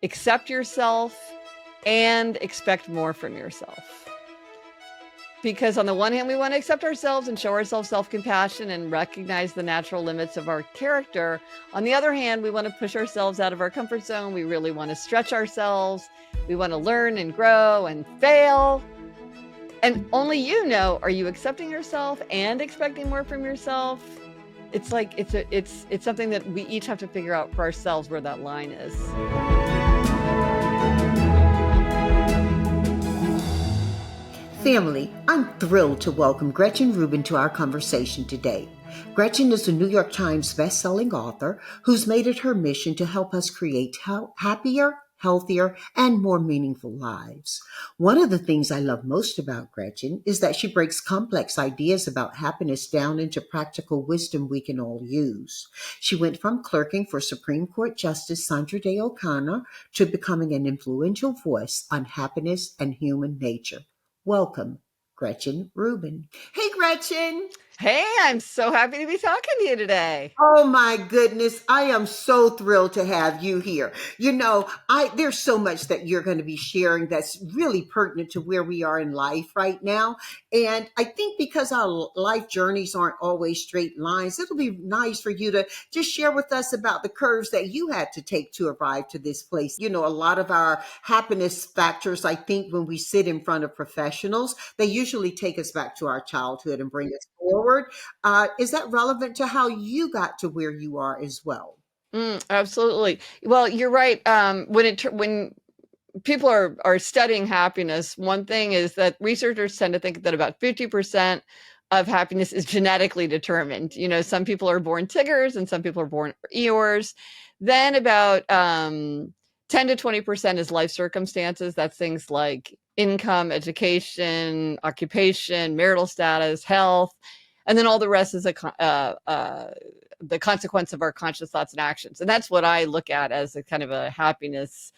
accept yourself, and expect more from yourself. Because on the one hand, we want to accept ourselves and show ourselves self-compassion and recognize the natural limits of our character. On the other hand, we want to push ourselves out of our comfort zone. We really want to stretch ourselves. We want to learn and grow and fail. And only you know, are you accepting yourself and expecting more from yourself? It's like, it's something that we each have to figure out for ourselves where that line is. Family, I'm thrilled to welcome Gretchen Rubin to our conversation today. Gretchen is a New York Times bestselling author who's made it her mission to help us create happier, healthier, and more meaningful lives. One of the things I love most about Gretchen is that she breaks complex ideas about happiness down into practical wisdom we can all use. She went from clerking for Supreme Court Justice Sandra Day O'Connor to becoming an influential voice on happiness and human nature. Welcome, Gretchen Rubin. Hey, Gretchen. Hey, I'm so happy to be talking to you today. Oh my goodness. I am so thrilled to have you here. You know, there's so much that you're going to be sharing that's really pertinent to where we are in life right now. And I think because our life journeys aren't always straight lines, it'll be nice for you to just share with us about the curves that you had to take to arrive to this place. You know, a lot of our happiness factors, I think when we sit in front of professionals, they usually take us back to our childhood and bring us forward. Is that relevant to how you got to where you are as well? Absolutely. Well, you're right. When people are studying happiness, one thing is that researchers tend to think that about 50% of happiness is genetically determined. You know, some people are born Tigers and some people are born Eeyores. Then about 10 to 20% is life circumstances. That's things like income, education, occupation, marital status, health. And then all the rest is the consequence of our conscious thoughts and actions. And that's what I look at as a kind of a happiness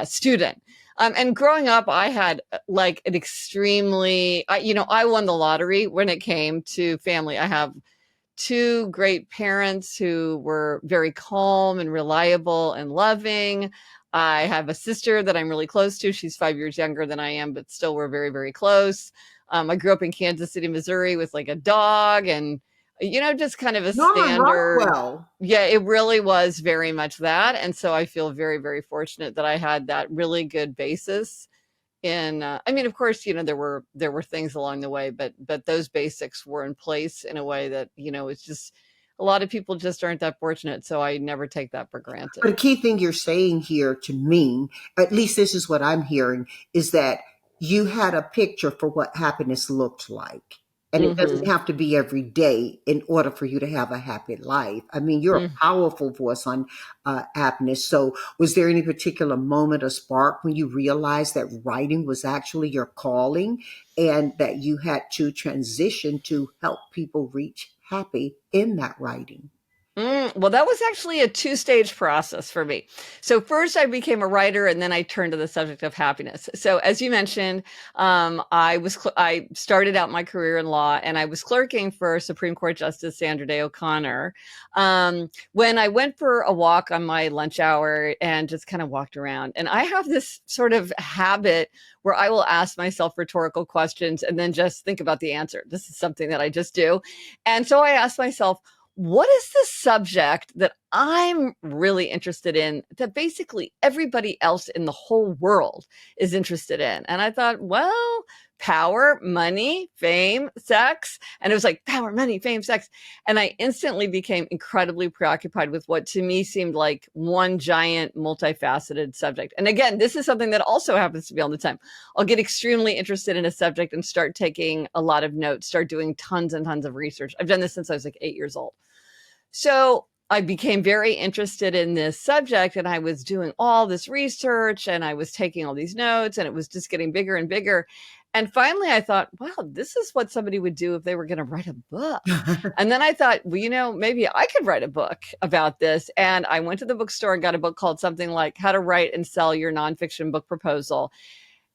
student. And growing up, I had like an extremely, I won the lottery when it came to family. I have two great parents who were very calm and reliable and loving. I have a sister that I'm really close to. She's 5 years younger than I am, but still we're very, very close. I grew up in Kansas City, Missouri with like a dog and, just kind of a standard. Rockwell. Yeah, it really was very much that. And so I feel very, very fortunate that I had that really good basis in, of course, there were things along the way, but those basics were in place in a way that, it's just, a lot of people just aren't that fortunate. So I never take that for granted. But a key thing you're saying here to me, at least this is what I'm hearing, is that you had a picture for what happiness looked like. And it doesn't have to be every day in order for you to have a happy life. I mean, you're a powerful voice on happiness. So was there any particular moment or spark when you realized that writing was actually your calling and that you had to transition to help people reach happy in that writing? Well, that was actually a two-stage process for me. So first I became a writer and then I turned to the subject of happiness. So as you mentioned, I started out my career in law and I was clerking for Supreme Court Justice Sandra Day O'Connor. When I went for a walk on my lunch hour and just kind of walked around, and I have this sort of habit where I will ask myself rhetorical questions and then just think about the answer. This is something that I just do. And so I asked myself, what is the subject that I'm really interested in that basically everybody else in the whole world is interested in? And I thought, well, power, money, fame, sex. And it was like power, money, fame, sex. And I instantly became incredibly preoccupied with what to me seemed like one giant multifaceted subject. And again, this is something that also happens to me all the time. I'll get extremely interested in a subject and start taking a lot of notes, start doing tons and tons of research. I've done this since I was like 8 years old. So I became very interested in this subject and I was doing all this research and I was taking all these notes and it was just getting bigger and bigger. And finally I thought, wow, this is what somebody would do if they were going to write a book. And then I thought, well, maybe I could write a book about this. And I went to the bookstore and got a book called something like How to Write and Sell Your Nonfiction Book Proposal.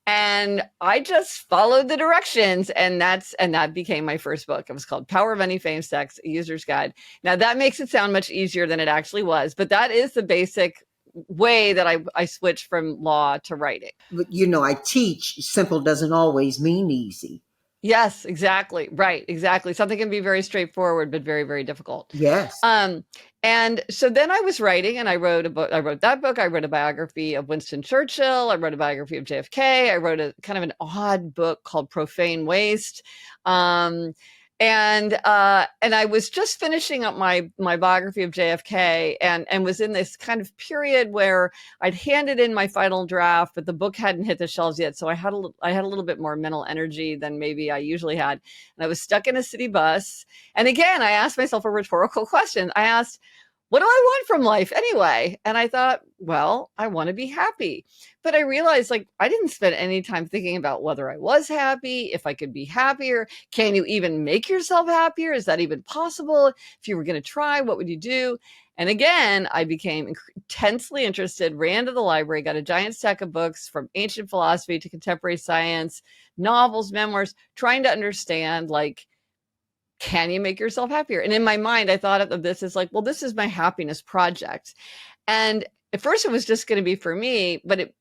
And I just followed the directions and that became my first book. It was called Power, Money, Fame, Sex, A User's Guide. Now that makes it sound much easier than it actually was, but that is the basic way that I switched from law to writing. But I teach simple doesn't always mean easy. Yes, exactly. Right. Exactly. Something can be very straightforward, but very, very difficult. Yes. Um, and so then I was writing and I wrote a book. I wrote that book. I wrote a biography of Winston Churchill. I wrote a biography of JFK. I wrote a kind of an odd book called Profane Waste. Um, and I was just finishing up my biography of JFK and was in this kind of period where I'd handed in my final draft, but the book hadn't hit the shelves yet. So I had a little bit more mental energy than maybe I usually had. And I was stuck in a city bus. And again, I asked myself a rhetorical question. I asked, what do I want from life anyway? And I thought, well, I want to be happy. But I realized like I didn't spend any time thinking about whether I was happy, if I could be happier. Can you even make yourself happier? Is that even possible? If you were going to try, what would you do? And again, I became intensely interested, ran to the library, got a giant stack of books from ancient philosophy to contemporary science, novels, memoirs, trying to understand like, can you make yourself happier? And in my mind, I thought of this as like, well, this is my happiness project. And at first it was just going to be for me, but it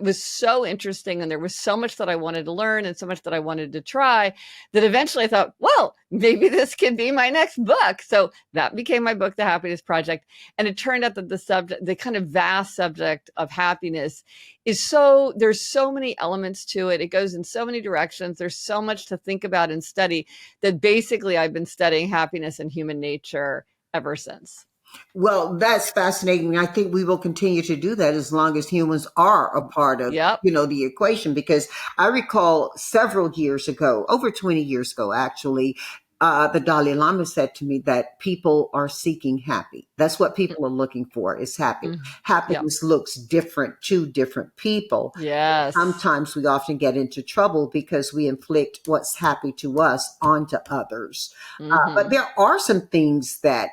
was so interesting. And there was so much that I wanted to learn and so much that I wanted to try that eventually I thought, well, maybe this can be my next book. So that became my book, The Happiness Project. And it turned out that the kind of vast subject of happiness there's so many elements to it. It goes in so many directions. There's so much to think about and study that basically I've been studying happiness and human nature ever since. Well, that's fascinating. I think we will continue to do that as long as humans are a part of, Yep. the equation, because I recall several years ago, over 20 years ago, actually, the Dalai Lama said to me that people are seeking happy. That's what people are looking for is happy. Mm. Yep. Happiness looks different to different people. Yes. Sometimes we often get into trouble because we inflict what's happy to us onto others. But there are some things that,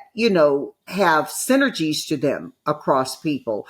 have synergies to them across people.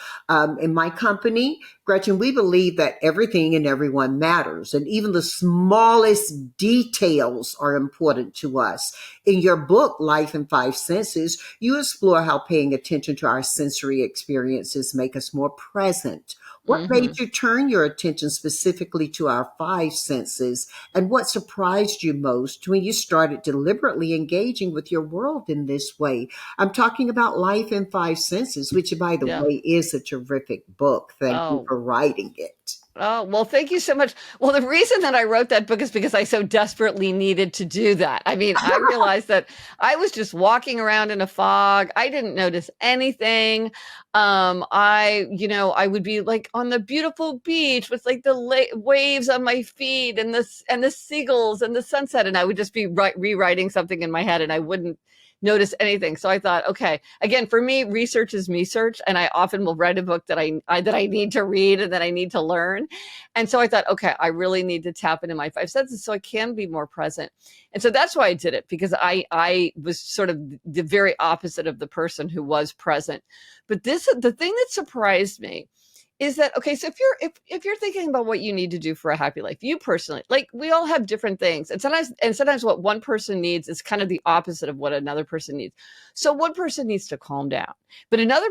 In my company, Gretchen, we believe that everything and everyone matters, and even the smallest details are important to us. In your book, Life in Five Senses, you explore how paying attention to our sensory experiences make us more present. What made you turn your attention specifically to our five senses, and what surprised you most when you started deliberately engaging with your world in this way? I'm talking about Life in Five Senses, which, by the way, is a terrific book. Thank you for writing it. Oh, well, thank you so much. Well, the reason that I wrote that book is because I so desperately needed to do that. I mean, I realized that I was just walking around in a fog. I didn't notice anything. I would be like on the beautiful beach with like the waves on my feet and the seagulls and the sunset. And I would just be rewriting something in my head and I wouldn't notice anything. So I thought, okay, again, for me, research is me search. And I often will write a book that I need to read and that I need to learn. And so I thought, okay, I really need to tap into my five senses so I can be more present. And so that's why I did it, because I was sort of the very opposite of the person who was present. But the thing that surprised me is that, okay, so if you're thinking about what you need to do for a happy life, you personally, like we all have different things. And sometimes what one person needs is kind of the opposite of what another person needs. So one person needs to calm down, but another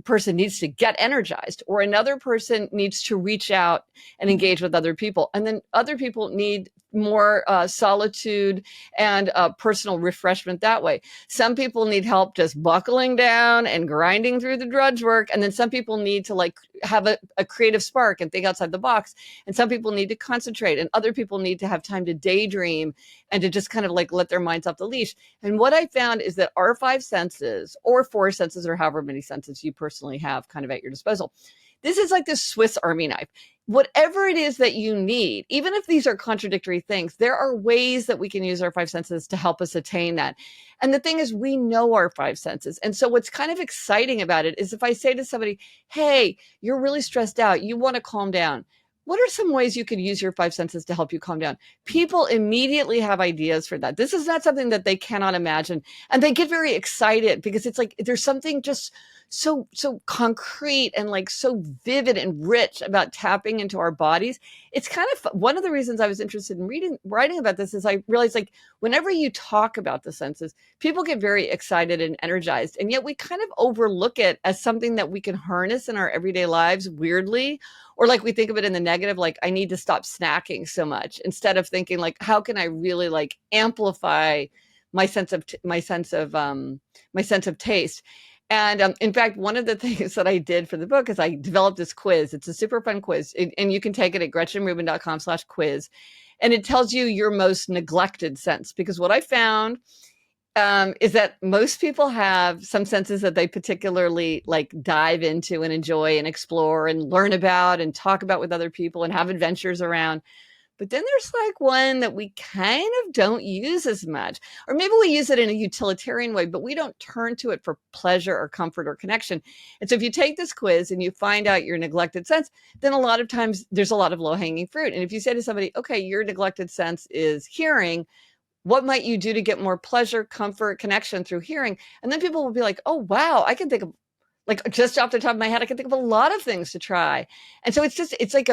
person needs to get energized, or another person needs to reach out and engage with other people. And then other people need more solitude and personal refreshment that way. Some people need help just buckling down and grinding through the drudge work. And then some people need to like have a creative spark and think outside the box. And some people need to concentrate, and other people need to have time to daydream and to just kind of like let their minds off the leash. And what I found is that our five senses, or four senses, or however many senses you personally have kind of at your disposal, this is like this Swiss Army knife. Whatever it is that you need, even if these are contradictory things, there are ways that we can use our five senses to help us attain that. And the thing is, we know our five senses. And so what's kind of exciting about it is if I say to somebody, hey, you're really stressed out, you want to calm down. What are some ways you could use your five senses to help you calm down? People immediately have ideas for that. This is not something that they cannot imagine. And they get very excited because it's like there's something just so concrete and like so vivid and rich about tapping into our bodies. It's kind of one of the reasons I was interested in writing about this is I realized like whenever you talk about the senses, people get very excited and energized, and yet we kind of overlook it as something that we can harness in our everyday lives weirdly, or like we think of it in the negative, like I need to stop snacking so much, instead of thinking like how can I really like amplify my sense of my sense of taste. And in fact, one of the things that I did for the book is I developed this quiz. It's a super fun quiz, and you can take it at gretchenrubin.com/quiz. And it tells you your most neglected sense. Because what I found is that most people have some senses that they particularly like dive into and enjoy and explore and learn about and talk about with other people and have adventures around. But then there's like one that we kind of don't use as much, or maybe we use it in a utilitarian way, but we don't turn to it for pleasure or comfort or connection. And so if you take this quiz and you find out your neglected sense, then a lot of times there's a lot of low hanging fruit. And if you say to somebody, okay, your neglected sense is hearing, what might you do to get more pleasure, comfort, connection through hearing? And then people will be like, oh, wow, I can think of like just off the top of my head, I can think of a lot of things to try. And so it's like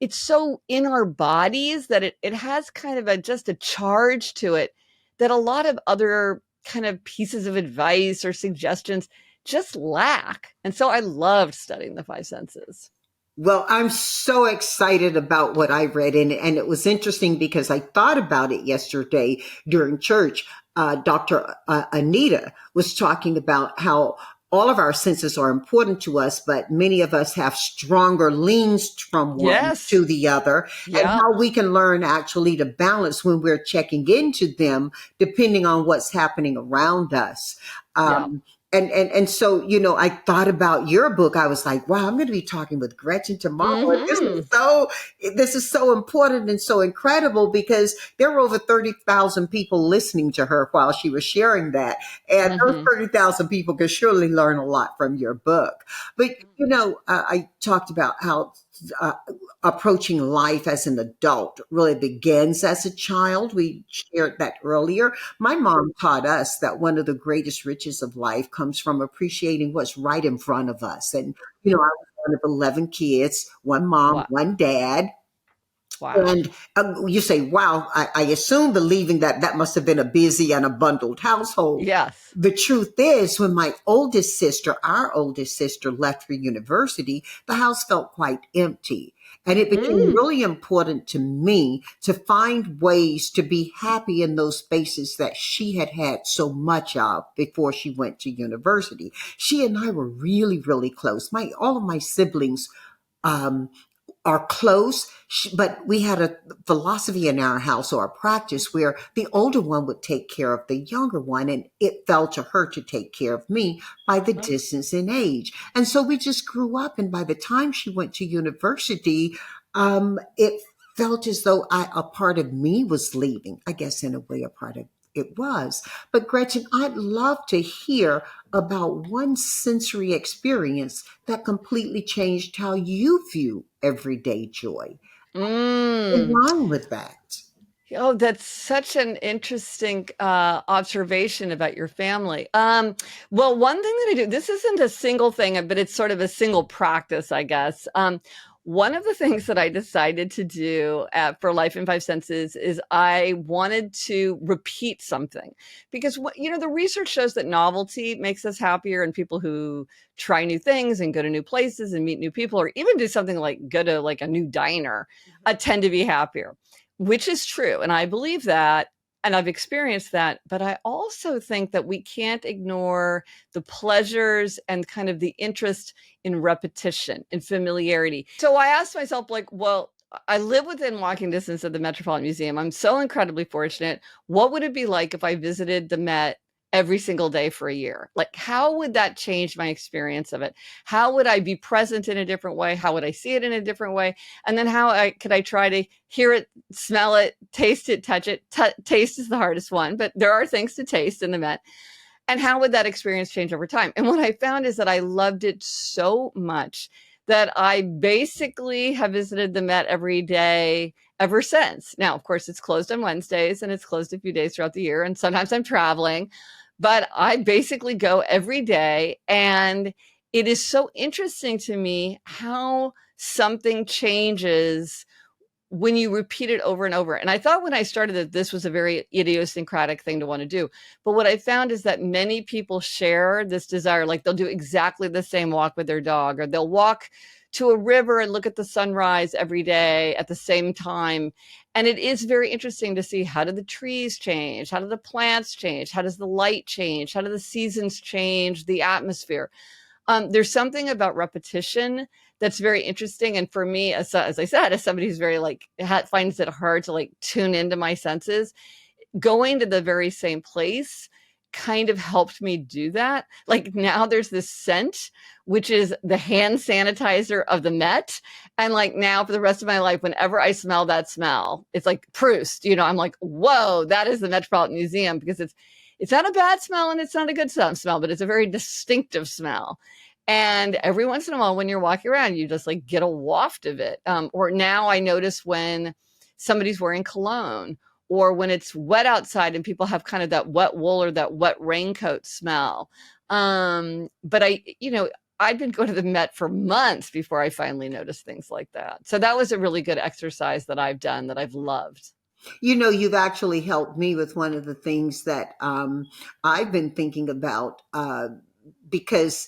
it's so in our bodies that it has kind of just a charge to it that a lot of other kind of pieces of advice or suggestions just lack. And so I loved studying the five senses. Well, I'm so excited about what I read, and it was interesting because I thought about it yesterday during church. Dr. Anita was talking about how all of our senses are important to us, but many of us have stronger leans from one Yes. to the other, and Yeah. how we can learn actually to balance when we're checking into them, depending on what's happening around us. Yeah. And so, I thought about your book. I was like, wow, I'm going to be talking with Gretchen tomorrow. And Mm-hmm. this is so important and so incredible because there were over 30,000 people listening to her while she was sharing that. And those Mm-hmm. 30,000 people could surely learn a lot from your book. But, I talked about how uh, approaching life as an adult really begins as a child. We shared that earlier. My mom taught us that one of the greatest riches of life comes from appreciating what's right in front of us. And, I was one of 11 kids, one mom, Wow. one dad. Wow. And you say, wow, I assume believing that that must have been a busy and a bundled household. Yes. The truth is, when our oldest sister left for university, the house felt quite empty. And it became Mm. really important to me to find ways to be happy in those spaces that she had had so much of before she went to university. She and I were really, really close. All of my siblings, um, are close, but we had a philosophy in our house or a practice where the older one would take care of the younger one, and it fell to her to take care of me by the distance in age. And so we just grew up, and by the time she went to university, it felt as though a part of me was leaving. I guess in a way, a part of it was. But Gretchen, I'd love to hear about one sensory experience that completely changed how you view everyday joy. What's Mm. wrong with that? Oh, that's such an interesting observation about your family. Well, one thing that I do, this isn't a single thing, but it's sort of a single practice, I guess. One of the things that I decided to do for Life in Five Senses is I wanted to repeat something because, the research shows that novelty makes us happier, and people who try new things and go to new places and meet new people, or even do something like go to like a new diner, tend to be happier, which is true. And I believe that. And I've experienced that. But I also think that we can't ignore the pleasures and kind of the interest in repetition and familiarity. So I asked myself, like, well, I live within walking distance of the Metropolitan Museum. I'm so incredibly fortunate. What would it be like if I visited the Met every single day for a year? Like, how would that change my experience of it? How would I be present in a different way? How would I see it in a different way? And then could I try to hear it, smell it, taste it, touch it? Taste is the hardest one, but there are things to taste in the Met. And how would that experience change over time? And what I found is that I loved it so much that I basically have visited the Met every day ever since. Now, of course, it's closed on Wednesdays and it's closed a few days throughout the year. And sometimes I'm traveling. but I basically go every day. And it is so interesting to me how something changes when you repeat it over and over. And I thought when I started that this was a very idiosyncratic thing to want to do. But what I found is that many people share this desire. Like they'll do exactly the same walk with their dog, or they'll walk to a river and look at the sunrise every day at the same time. And it is very interesting to see, how do the trees change? How do the plants change? How does the light change? How do the seasons change the atmosphere? There's something about repetition that's very interesting. And for me, as I said, as somebody who's very like finds it hard to like tune into my senses, going to the very same place kind of helped me do that. Like now there's this scent, which is the hand sanitizer of the Met. And like now for the rest of my life, whenever I smell that smell, it's like Proust, I'm like, whoa, that is the Metropolitan Museum, because it's not a bad smell and it's not a good smell, but it's a very distinctive smell. And every once in a while, when you're walking around, you just like get a waft of it. Or now I notice when somebody's wearing cologne, or when it's wet outside and people have kind of that wet wool or that wet raincoat smell. But I'd been going to the Met for months before I finally noticed things like that. So that was a really good exercise that I've done that I've loved. You've actually helped me with one of the things that I've been thinking about because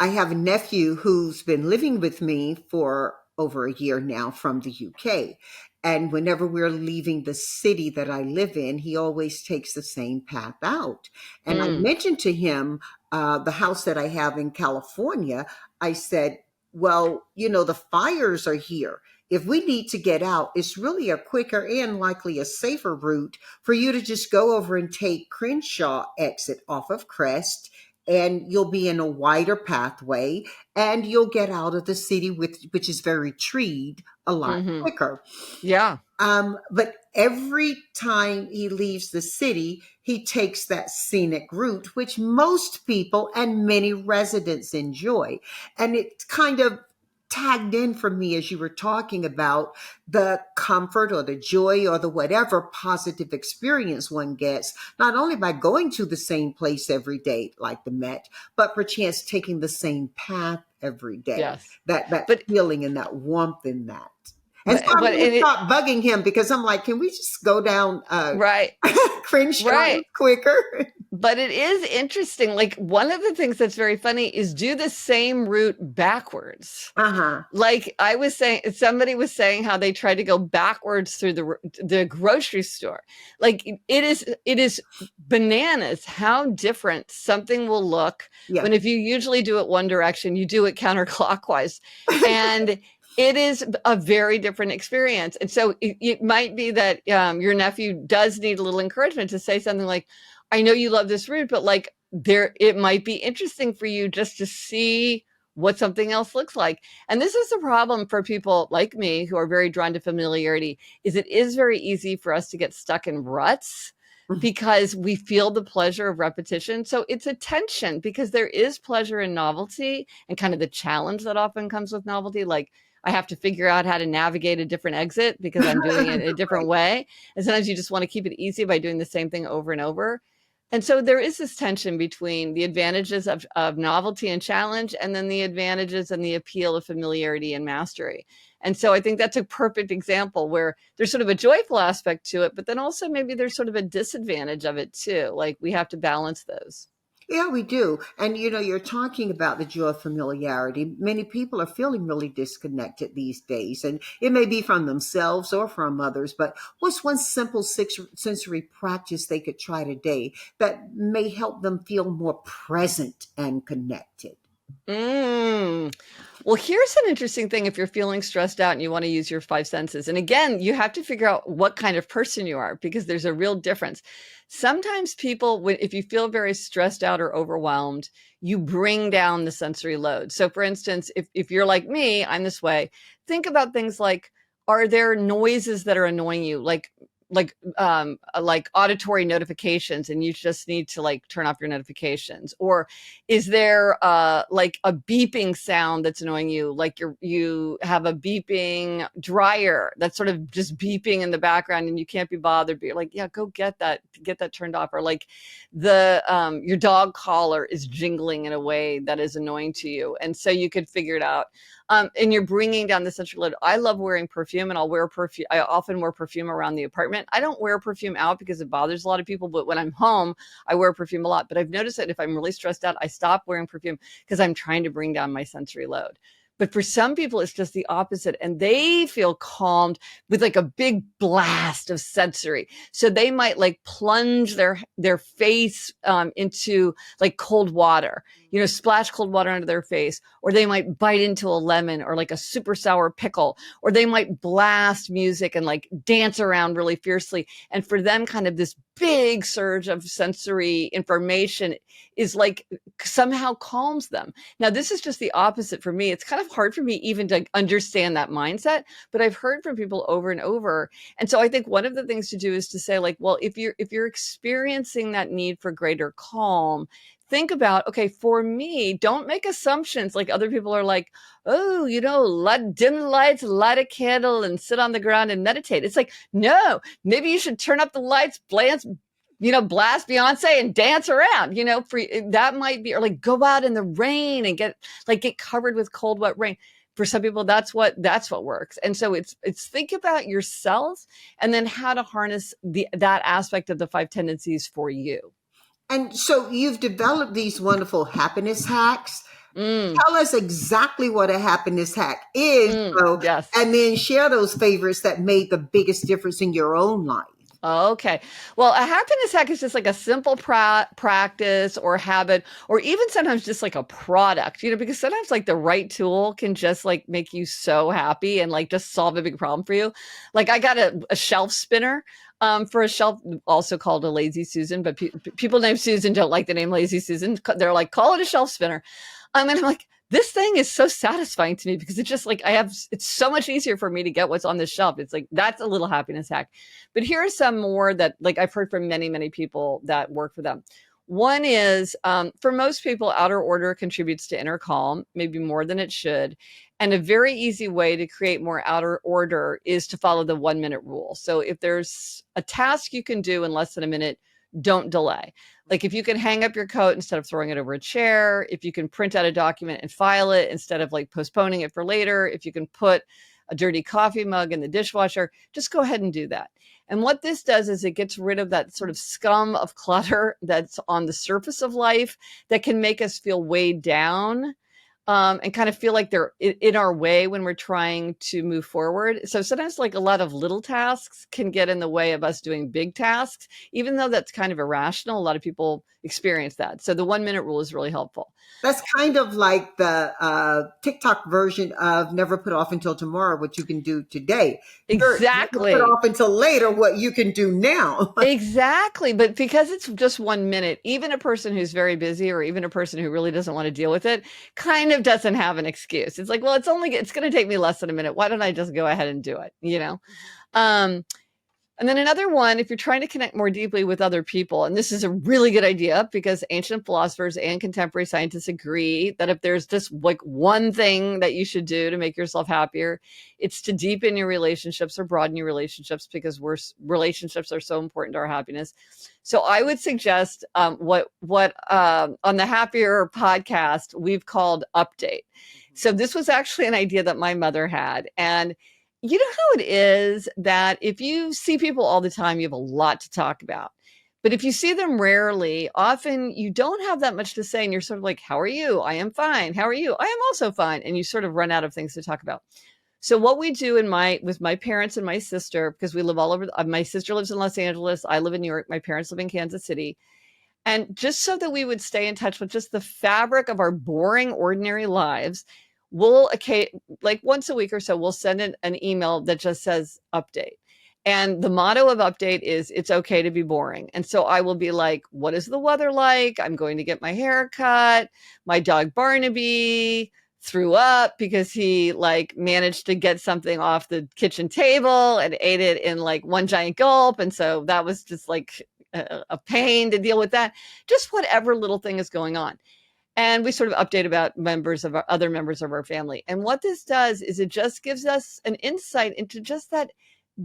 I have a nephew who's been living with me for over a year now from the UK. And whenever we're leaving the city that I live in, he always takes the same path out. And I Mm, mentioned to him the house that I have in California. I said, well, the fires are here. If we need to get out, it's really a quicker and likely a safer route for you to just go over and take Crenshaw exit off of Crest, and you'll be in a wider pathway, and you'll get out of the city, which is very treed, a lot hmm. quicker. Yeah. But every time he leaves the city, he takes that scenic route, which most people and many residents enjoy. And it kind of tagged in for me as you were talking about the comfort or the joy or the whatever positive experience one gets, not only by going to the same place every day, like the Met, but perchance taking the same path every day. Yes. That But feeling and that warmth in that. And so but I'm but going and to it stop bugging him because I'm like, can we just go down right, Crenshaw right. quicker? But it is interesting. Like one of the things that's very funny is do the same route backwards. Uh-huh. Like I was saying, somebody was saying how they tried to go backwards through the grocery store. Like it is bananas how different something will look Yeah. when, if you usually do it one direction, you do it counterclockwise. And it is a very different experience. And so it might be that your nephew does need a little encouragement to say something like, I know you love this route, but like it might be interesting for you just to see what something else looks like. And this is a problem for people like me who are very drawn to familiarity, is it is very easy for us to get stuck in ruts because we feel the pleasure of repetition. So it's a tension, because there is pleasure in novelty and kind of the challenge that often comes with novelty. Like I have to figure out how to navigate a different exit because I'm doing it a different Right. way. And sometimes you just want to keep it easy by doing the same thing over and over. And so there is this tension between the advantages of novelty and challenge, and then the advantages and the appeal of familiarity and mastery. And so I think that's a perfect example where there's sort of a joyful aspect to it, but then also maybe there's sort of a disadvantage of it too. Like we have to balance those. Yeah, we do. And you're talking about the joy of familiarity. Many people are feeling really disconnected these days, and it may be from themselves or from others. But what's one simple sensory practice they could try today that may help them feel more present and connected? Mm. Well, here's an interesting thing if you're feeling stressed out and you want to use your five senses. And again, you have to figure out what kind of person you are, because there's a real difference. Sometimes people, if you feel very stressed out or overwhelmed, you bring down the sensory load. So for instance, if you're like me, I'm this way, think about things like, are there noises that are annoying you? Like like auditory notifications and you just need to like turn off your notifications? Or is there like a beeping sound that's annoying you, like you have a beeping dryer that's sort of just beeping in the background and you can't be bothered, but you're like, yeah, go get that turned off. Or like the your dog collar is jingling in a way that is annoying to you, and so you could figure it out. And you're bringing down the central load. I love wearing perfume, and I'll wear perfume. I often wear perfume around the apartment. I don't wear perfume out because it bothers a lot of people, but when I'm home, I wear perfume a lot. But I've noticed that if I'm really stressed out, I stop wearing perfume because I'm trying to bring down my sensory load. But for some people, it's just the opposite, and they feel calmed with like a big blast of sensory. So they might like plunge their face into like cold water, splash cold water onto their face, or they might bite into a lemon or like a super sour pickle, or they might blast music and like dance around really fiercely. And for them, kind of this big surge of sensory information is like somehow calms them. Now, this is just the opposite for me. It's kind of hard for me even to understand that mindset, but I've heard from people over and over. And so I think one of the things to do is to say like, well, if you're experiencing that need for greater calm, think about, okay, for me, don't make assumptions like other people are like, oh, light dim lights, light a candle and sit on the ground and meditate. It's like, no, maybe you should turn up the lights, blast Beyonce and dance around, that might be, or like go out in the rain and get covered with cold, wet rain. For some people, that's what works. And so it's think about yourself and then how to harness that aspect of the 5 tendencies for you. And so you've developed these wonderful happiness hacks. Mm. Tell us exactly what a happiness hack is, Yes. and then share those favorites that made the biggest difference in your own life. Okay. Well, a happiness hack is just like a simple practice or habit, or even sometimes just like a product, because sometimes like the right tool can just like make you so happy and like just solve a big problem for you. Like I got a shelf spinner for a shelf, also called a Lazy Susan, but people named Susan don't like the name Lazy Susan. They're like, call it a shelf spinner. And I'm like, this thing is so satisfying to me because it's just like it's so much easier for me to get what's on the shelf. It's like, that's a little happiness hack. But here are some more that like I've heard from many, many people that work for them. One is for most people, outer order contributes to inner calm, maybe more than it should. And a very easy way to create more outer order is to follow the 1-minute rule. So if there's a task you can do in less than a minute, don't delay. Like if you can hang up your coat instead of throwing it over a chair, if you can print out a document and file it instead of like postponing it for later, if you can put a dirty coffee mug in the dishwasher, just go ahead and do that. And what this does is it gets rid of that sort of scum of clutter that's on the surface of life that can make us feel weighed down. And kind of feel like they're in our way when we're trying to move forward. So sometimes like a lot of little tasks can get in the way of us doing big tasks, even though that's kind of irrational. A lot of people experience that. So the 1-minute rule is really helpful. That's kind of like the TikTok version of never put off until tomorrow what you can do today. Exactly. Never put off until later what you can do now. Exactly. But because it's just 1 minute, even a person who's very busy or even a person who really doesn't want to deal with it kind of doesn't have an excuse. It's like, well, it's going to take me less than a minute. Why don't I just go ahead and do it? And then another one, if you're trying to connect more deeply with other people, and this is a really good idea because ancient philosophers and contemporary scientists agree that if there's just like one thing that you should do to make yourself happier, it's to deepen your relationships or broaden your relationships, relationships are so important to our happiness. So I would suggest what on the Happier podcast we've called Update. So this was actually an idea that my mother had, and you know how it is that if you see people all the time, you have a lot to talk about. But if you see them rarely, often you don't have that much to say. And you're sort of like, how are you? I am fine. How are you? I am also fine. And you sort of run out of things to talk about. So what we do with my parents and my sister, because we live all over, my sister lives in Los Angeles. I live in New York. My parents live in Kansas City. And just so that we would stay in touch with just the fabric of our boring, ordinary lives, we'll like once a week or so, we'll send an email that just says update. And the motto of update is it's okay to be boring. And so I will be like, what is the weather like? I'm going to get my hair cut. My dog Barnaby threw up because he like managed to get something off the kitchen table and ate it in like one giant gulp. And so that was just like a pain to deal with that. Just whatever little thing is going on. And we sort of update about members of our other members of our family. And what this does is it just gives us an insight into just that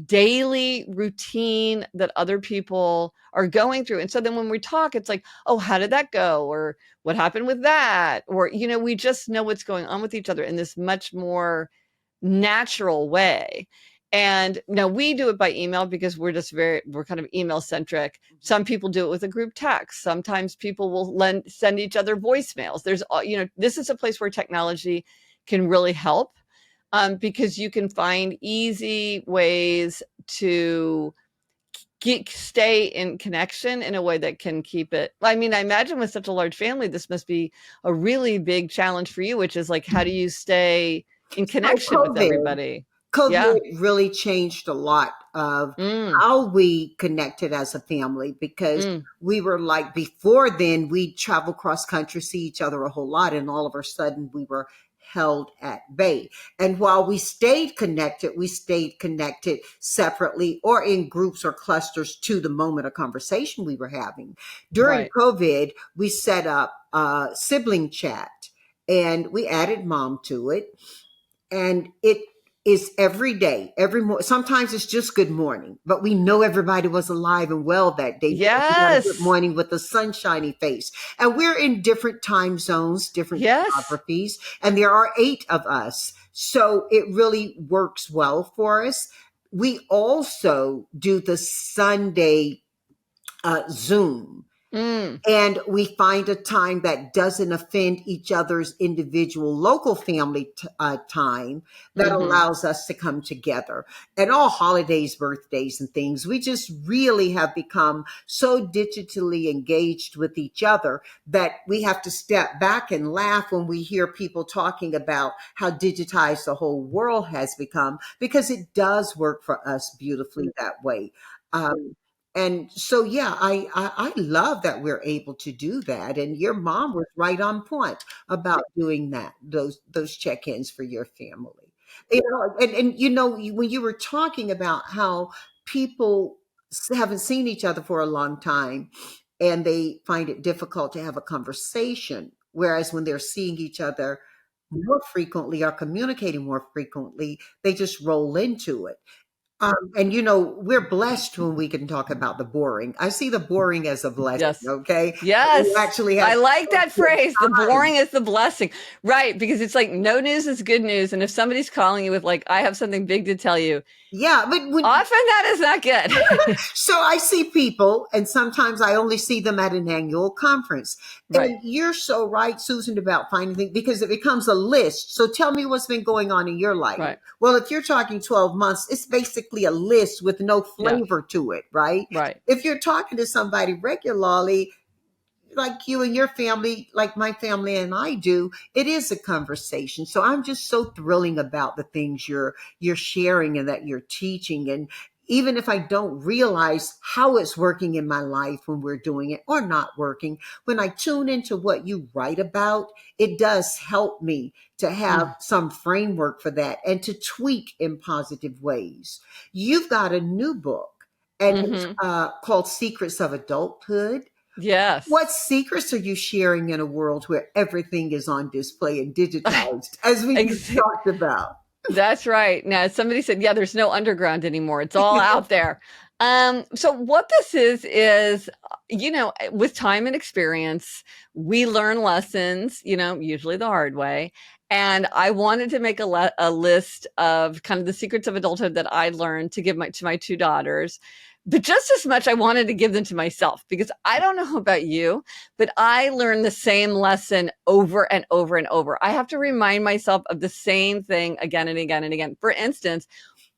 daily routine that other people are going through. And so then when we talk, it's like, oh, how did that go? Or what happened with that? Or, you know, we just know what's going on with each other in this much more natural way. And now we do it by email because we're kind of email centric. Some people do it with a group text. Sometimes people will send each other voicemails. There's, you know, this is a place where technology can really help, because you can find easy ways to stay in connection in a way that can keep it. I mean, I imagine with such a large family, this must be a really big challenge for you, which is like, how do you stay in connection with everybody? COVID really changed a lot of how we connected as a family, because we were like, before then, we traveled cross country, see each other a whole lot, and all of a sudden we were held at bay. And while we stayed connected separately or in groups or clusters to the moment of conversation we were having. During COVID, we set up a sibling chat and we added mom to it. And it is every day, sometimes it's just good morning, but we know everybody was alive and well that day. Yes. Good morning with a sunshiny face. And we're in different time zones, different geographies, and there are 8 of us. So it really works well for us. We also do the Sunday Zoom. And we find a time that doesn't offend each other's individual local family time that allows us to come together. And all holidays, birthdays, and things, we just really have become so digitally engaged with each other that we have to step back and laugh when we hear people talking about how digitized the whole world has become, because it does work for us beautifully that way. And so, yeah, I love that we're able to do that. And your mom was right on point about doing that, those check-ins for your family. You know, and you know, when you were talking about how people haven't seen each other for a long time and they find it difficult to have a conversation, whereas when they're seeing each other more frequently or communicating more frequently, they just roll into it. And you know, we're blessed when we can talk about the boring. I see the boring as a blessing. Okay. Yes. We actually have, I like that phrase. The boring is the blessing. Right. Because it's like no news is good news. And if somebody's calling you with like, I have something big to tell you. Yeah. But often that is not good. So I see people, and sometimes I only see them at an annual conference. And you're so right, Susan, about finding things, because it becomes a list. So tell me what's been going on in your life. Well, if you're talking 12 months, it's basically a list with no flavor to it, right? If you're talking to somebody regularly, like you and your family, like my family and I do, it is a conversation. So I'm just so thrilling about the things you're sharing and that you're teaching. And even if I don't realize how it's working in my life when we're doing it or not working, when I tune into what you write about, it does help me to have some framework for that and to tweak in positive ways. You've got a new book, and it's called Secrets of Adulthood. Yes. What secrets are you sharing in a world where everything is on display and digitized, as we just talked about? That's right. Now, somebody said, yeah, there's no underground anymore. It's all out there. So what this is, you know, with time and experience, we learn lessons, you know, usually the hard way. And I wanted to make a list of kind of the secrets of adulthood that I learned to give to my 2 daughters. But just as much, I wanted to give them to myself, because I don't know about you, but I learn the same lesson over and over and over. I have to remind myself of the same thing again and again and again. For instance,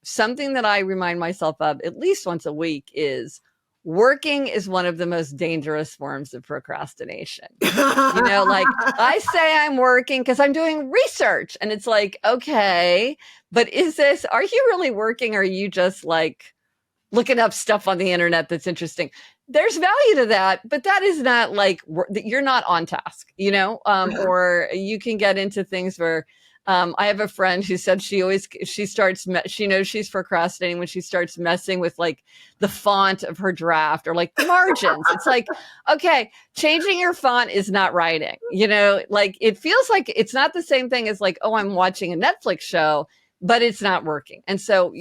something that I remind myself of at least once a week is working is one of the most dangerous forms of procrastination. You know, like I say I'm working because I'm doing research, and it's like, okay, but are you really working? Or are you just like looking up stuff on the internet that's interesting? there's value to that, but that is not like you're not on task, or you can get into things where I have a friend who said she knows she's procrastinating when she starts messing with like the font of her draft or like the margins. It's like, okay, changing your font is not writing, like it feels like it's not the same thing as like, oh, I'm watching a Netflix show, but it's not working. And so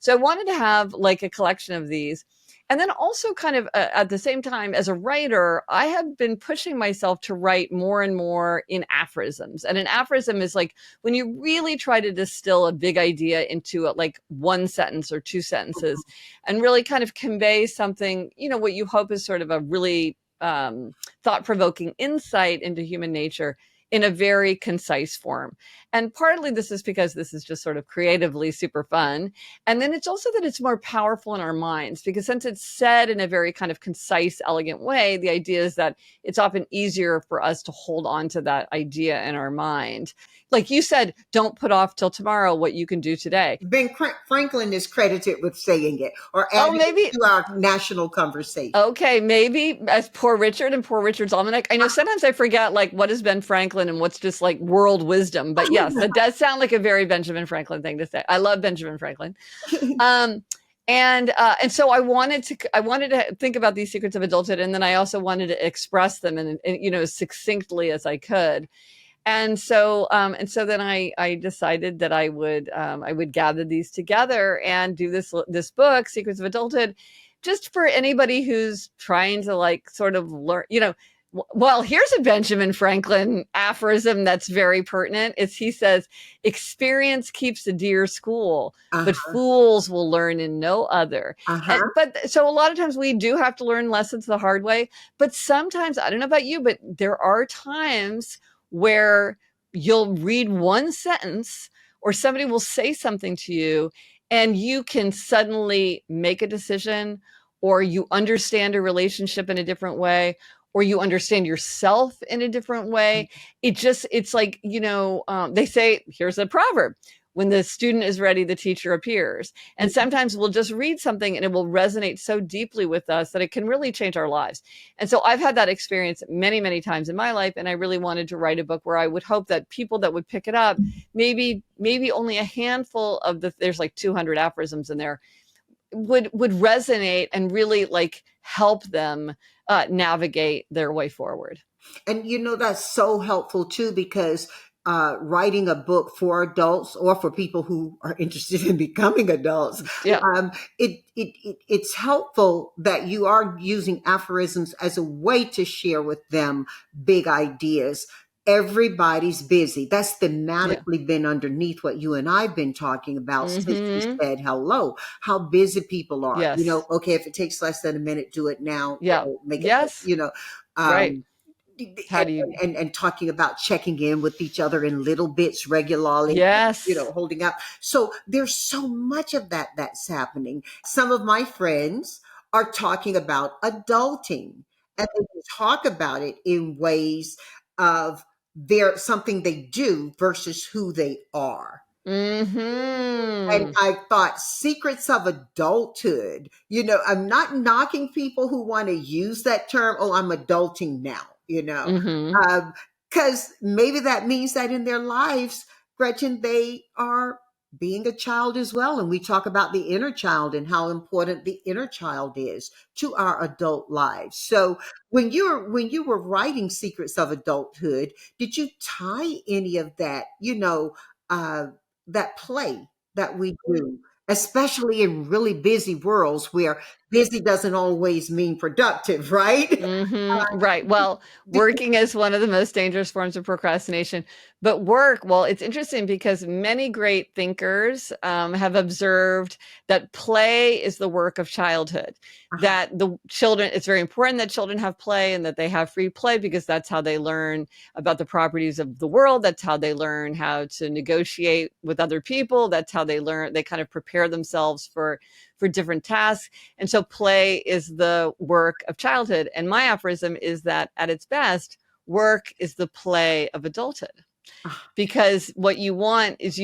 I wanted to have like a collection of these. And then also kind of at the same time as a writer, I have been pushing myself to write more and more in aphorisms. And an aphorism is like when you really try to distill a big idea into like one sentence or two sentences and really kind of convey something, what you hope is sort of a really thought-provoking insight into human nature in a very concise form. And partly this is because this is just sort of creatively super fun. And then it's also that it's more powerful in our minds because since it's said in a very kind of concise, elegant way, the idea is that it's often easier for us to hold on to that idea in our mind. Like you said, don't put off till tomorrow what you can do today. Ben Franklin is credited with saying it or Oh, adding maybe it to our national conversation. Okay, maybe as Poor Richard and Poor Richard's Almanac. I know sometimes I forget like what is Ben Franklin and what's just like world wisdom. But yes, that does sound like a very Benjamin Franklin thing to say. I love Benjamin Franklin. And so I wanted to think about these secrets of adulthood, and then I also wanted to express them in as succinctly as I could. And so then I decided that I would gather these together and do this book, Secrets of Adulthood, just for anybody who's trying to like sort of learn, well, here's a Benjamin Franklin aphorism that's very pertinent. He says, experience keeps a dear school, but fools will learn in no other. But so a lot of times we do have to learn lessons the hard way. But sometimes, I don't know about you, but there are times where you'll read one sentence or somebody will say something to you and you can suddenly make a decision or you understand a relationship in a different way or you understand yourself in a different way. It's like, they say, here's a proverb. When the student is ready, the teacher appears. And sometimes we'll just read something and it will resonate so deeply with us that it can really change our lives. And so I've had that experience many, many times in my life. And I really wanted to write a book where I would hope that people that would pick it up, maybe only a handful of there's like 200 aphorisms in there, would resonate and really like help them navigate their way forward. And that's so helpful too, because writing a book for adults or for people who are interested in becoming adults, it's helpful that you are using aphorisms as a way to share with them big ideas. Everybody's busy. That's thematically been underneath what you and I've been talking about since we said hello, how busy people are. Yes. Okay, if it takes less than a minute, do it now. Yeah. Make it, right. How do you and talking about checking in with each other in little bits regularly, yes, holding up. So there's so much of that's happening. Some of my friends are talking about adulting and they talk about it in ways of they're something they do versus who they are. And I thought Secrets of Adulthood, I'm not knocking people who want to use that term. Oh, I'm adulting now, because maybe that means that in their lives, Gretchen, they are being a child as well. And we talk about the inner child and how important the inner child is to our adult lives. So when you were writing Secrets of Adulthood, did you tie any of that, that play that we do, especially in really busy worlds where busy doesn't always mean productive, right? Right. Well, working is one of the most dangerous forms of procrastination. But it's interesting because many great thinkers have observed that play is the work of childhood. That it's very important that children have play and that they have free play because that's how they learn about the properties of the world. That's how they learn how to negotiate with other people. That's how they kind of prepare themselves for different tasks. And so play is the work of childhood. And my aphorism is that at its best, work is the play of adulthood. Because what you want is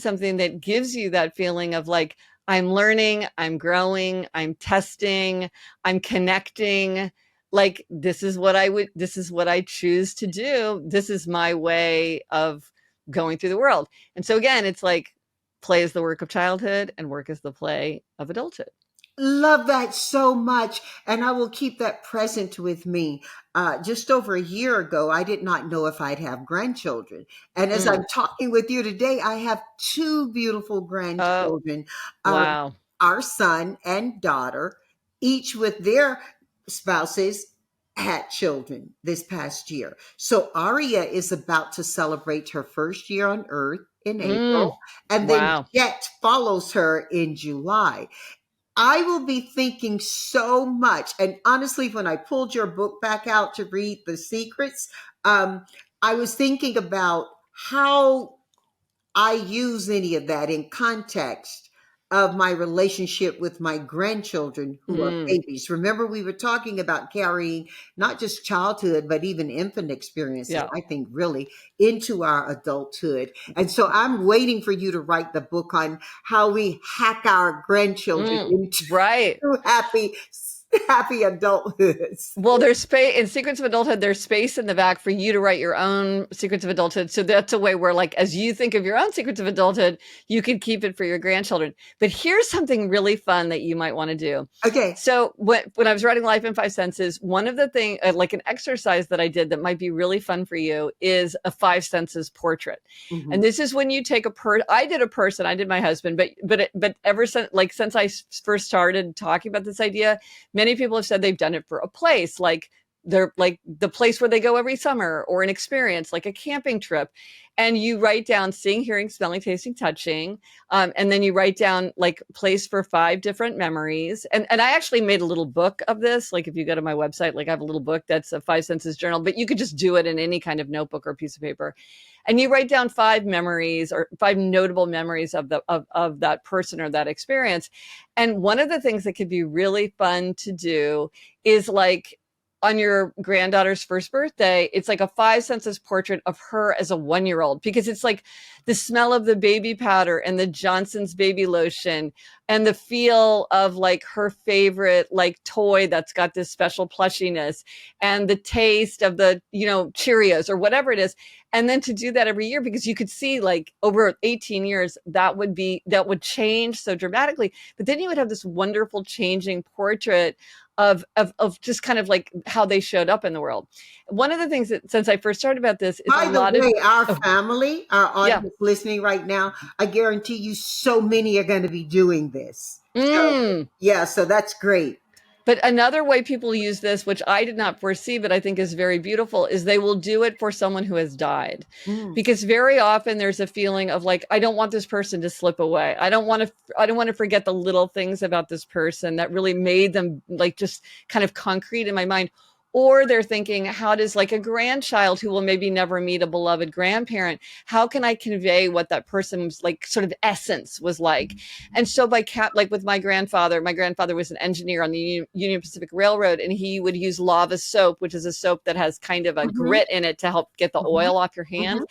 something that gives you that feeling of like, I'm learning, I'm growing, I'm testing, I'm connecting. Like, this is what I choose to do. This is my way of going through the world. And so again, it's like play is the work of childhood and work is the play of adulthood. Love that so much. And I will keep that present with me. Just over a year ago, I did not know if I'd have grandchildren. And as Mm. I'm talking with you today, I have two beautiful Oh, grandchildren, uh, wow. our son and daughter, each with their spouses, had children this past year. So Aria is about to celebrate her first year on earth in Mm. April, and then Wow. Jet follows her in July. I will be thinking so much. And honestly, when I pulled your book back out to read The Secrets, I was thinking about how I use any of that in context of my relationship with my grandchildren who are Mm. babies. Remember, we were talking about carrying not just childhood, but even infant experiences, Yeah. I think, really into our adulthood. And so I'm waiting for you to write the book on how we hack our grandchildren Mm. into Right. happy, happy adulthoods. Well, there's space in Secrets of Adulthood. There's space in the back for you to write your own Secrets of Adulthood. So that's a way where, like, as you think of your own Secrets of Adulthood, you can keep it for your grandchildren. But here's something really fun that you might want to do. Okay. So when I was writing Life in Five Senses, one of the things, like an exercise that I did that might be really fun for you, is a five senses portrait. Mhm. And this is when you take I did a person, I did my husband, but ever since, like, since I first started talking about this idea, many people have said they've done it for a place, like they're like the place where they go every summer, or an experience like a camping trip. And you write down seeing, hearing, smelling, tasting, touching. And then you write down like place for five different memories. And I actually made a little book of this. Like if you go to my website, like I have a little book that's a five senses journal, but you could just do it in any kind of notebook or piece of paper. And you write down five memories or five notable memories of that person or that experience. And one of the things that could be really fun to do is like on your granddaughter's first birthday, it's like a five senses portrait of her as a 1 year old, because it's like the smell of the baby powder and the Johnson's baby lotion and the feel of like her favorite like toy that's got this special plushiness and the taste of the, Cheerios or whatever it is. And then to do that every year, because you could see like over 18 years, that would change so dramatically. But then you would have this wonderful changing portrait of just kind of like how they showed up in the world. One of the things that since I first started about this is a By the lot of way, our oh, family, our yeah. audience listening right now, I guarantee you so many are going to be doing this. So, Mm. yeah, so that's great. But another way people use this, which I did not foresee, but I think is very beautiful, is they will do it for someone who has died. Mm. Because very often there's a feeling of like, I don't want this person to slip away. I don't want to forget the little things about this person that really made them like just kind of concrete in my mind. Or they're thinking, how does like a grandchild who will maybe never meet a beloved grandparent, how can I convey what that person's like sort of essence was like? And so like with my grandfather was an engineer on the Union Pacific Railroad, and he would use lava soap, which is a soap that has kind of a Hmm. grit in it to help get the Hmm. oil off your Hmm. hands.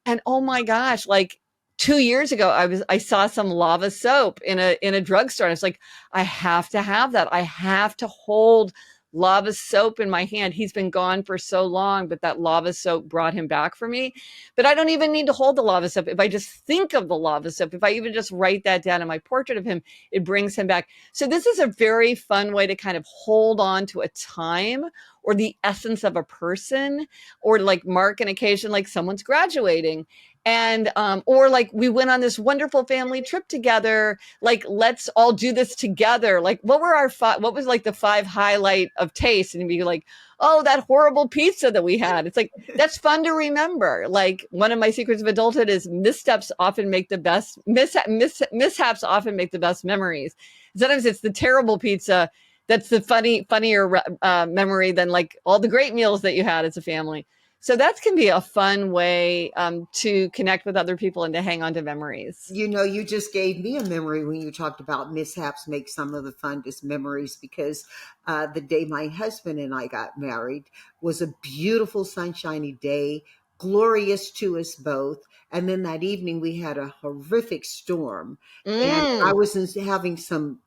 And oh my gosh, like 2 years ago, I saw some lava soap in a drugstore. And I was like, I have to have that. I have to hold lava soap in my hand. He's been gone for so long, but that lava soap brought him back for me. But I don't even need to hold the lava soap. If I just think of the lava soap, if I even just write that down in my portrait of him, it brings him back. So this is a very fun way to kind of hold on to a time or the essence of a person, or like mark an occasion, like someone's graduating. And or like we went on this wonderful family trip together, like let's all do this together. Like what was like the five highlight of taste? And be like, oh, that horrible pizza that we had. It's like that's fun to remember. Like one of my secrets of adulthood is missteps often make the best mishaps often make the best memories. Sometimes it's the terrible pizza that's the funnier memory than like all the great meals that you had as a family. So that can be a fun way to connect with other people and to hang on to memories. You know, you just gave me a memory when you talked about mishaps make some of the fondest memories, because the day my husband and I got married was a beautiful sunshiny day, glorious to us both. And then that evening we had a horrific storm, and I Mm. was having some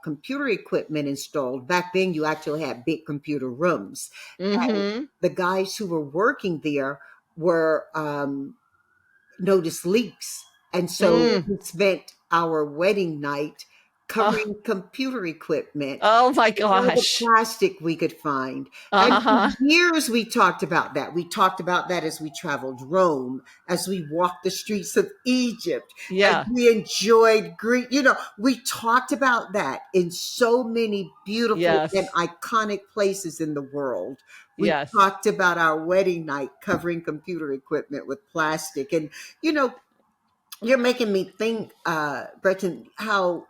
computer equipment installed. Back then, you actually had big computer rooms. And Mm-hmm. the guys who were working there were noticed leaks. And so Mm. we spent our wedding night Oh, covering computer equipment oh my with all the gosh. plastic we could find. And for Uh-huh. years we talked about that. We talked about that as we traveled Rome, as we walked the streets of Egypt, as Yeah. we enjoyed Greek. We talked about that in so many beautiful and Yes. iconic places in the world. We Yes. talked about our wedding night covering computer equipment with plastic. And, you know, you're making me think, Gretchen, how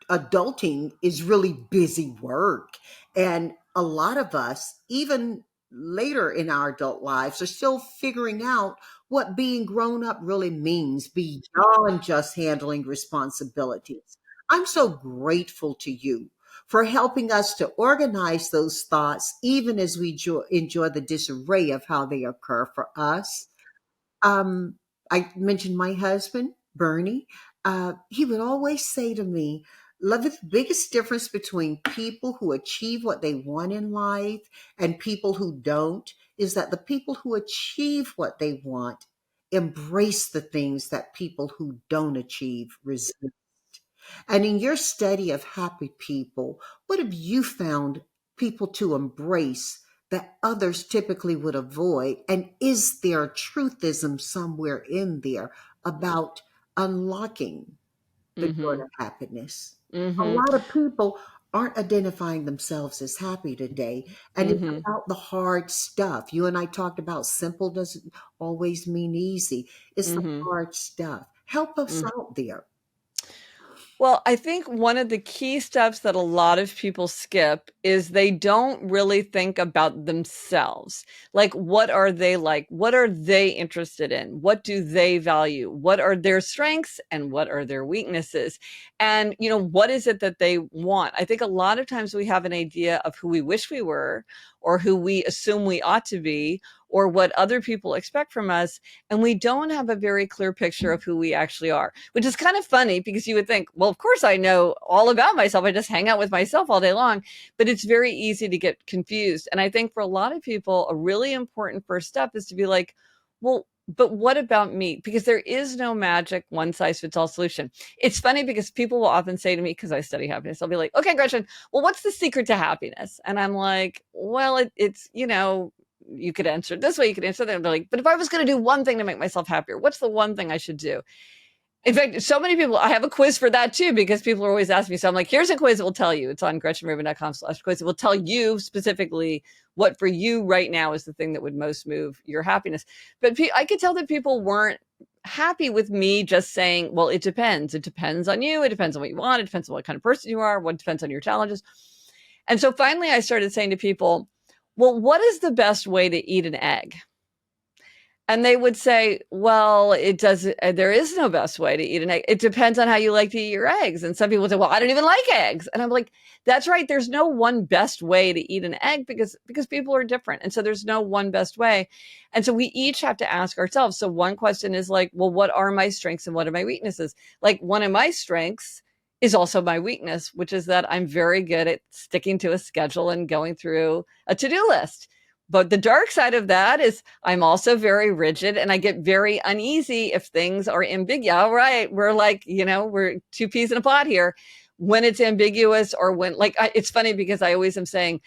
adulting is really busy work. And a lot of us, even later in our adult lives, are still figuring out what being grown up really means beyond just handling responsibilities. I'm so grateful to you for helping us to organize those thoughts, even as we enjoy the disarray of how they occur for us. um, I mentioned my husband, Bernie. He would always say to me, "Love, the biggest difference between people who achieve what they want in life and people who don't is that the people who achieve what they want embrace the things that people who don't achieve resist." And in your study of happy people, what have you found people to embrace that others typically would avoid? And is there a truthism somewhere in there about unlocking the door Mm-hmm. to happiness? A Mm-hmm. lot of people aren't identifying themselves as happy today. And it's Mm-hmm. about the hard stuff. You and I talked about simple doesn't always mean easy. It's the Mm-hmm. hard stuff. Help us Mm. out there. Well, I think one of the key steps that a lot of people skip is they don't really think about themselves. Like, what are they like? What are they interested in? What do they value? What are their strengths and what are their weaknesses? And, what is it that they want? I think a lot of times we have an idea of who we wish we were or who we assume we ought to be or what other people expect from us. And we don't have a very clear picture of who we actually are, which is kind of funny because you would think, well, of course I know all about myself. I just hang out with myself all day long. But it's very easy to get confused. And I think for a lot of people, a really important first step is to be like, well, but what about me? Because there is no magic one size fits all solution. It's funny because people will often say to me, because I study happiness, I'll be like, okay, Gretchen, well, what's the secret to happiness? And I'm like, well, it's, you could answer it this way, you could answer that. And they're like, but if I was going to do one thing to make myself happier, what's the one thing I should do? In fact, so many people, I have a quiz for that too, because people are always asking me. So I'm like, here's a quiz that will tell you. It's on gretchenrubin.com/quiz. It will tell you specifically what for you right now is the thing that would most move your happiness. But I could tell that people weren't happy with me just saying, well, it depends. It depends on you. It depends on what you want. It depends on what kind of person you are. What depends on your challenges. And so finally I started saying to people, well, what is the best way to eat an egg? And they would say, well, it doesn't, there is no best way to eat an egg. It depends on how you like to eat your eggs. And some people say, well, I don't even like eggs. And I'm like, that's right. There's no one best way to eat an egg because people are different. And so there's no one best way. And so we each have to ask ourselves. So one question is like, well, what are my strengths and what are my weaknesses? Like one of my strengths is also my weakness, which is that I'm very good at sticking to a schedule and going through a to-do list. But the dark side of that is I'm also very rigid and I get very uneasy if things are ambiguous. All right, we're like, we're two peas in a pod here. When it's ambiguous or when, like, it's funny because I always am saying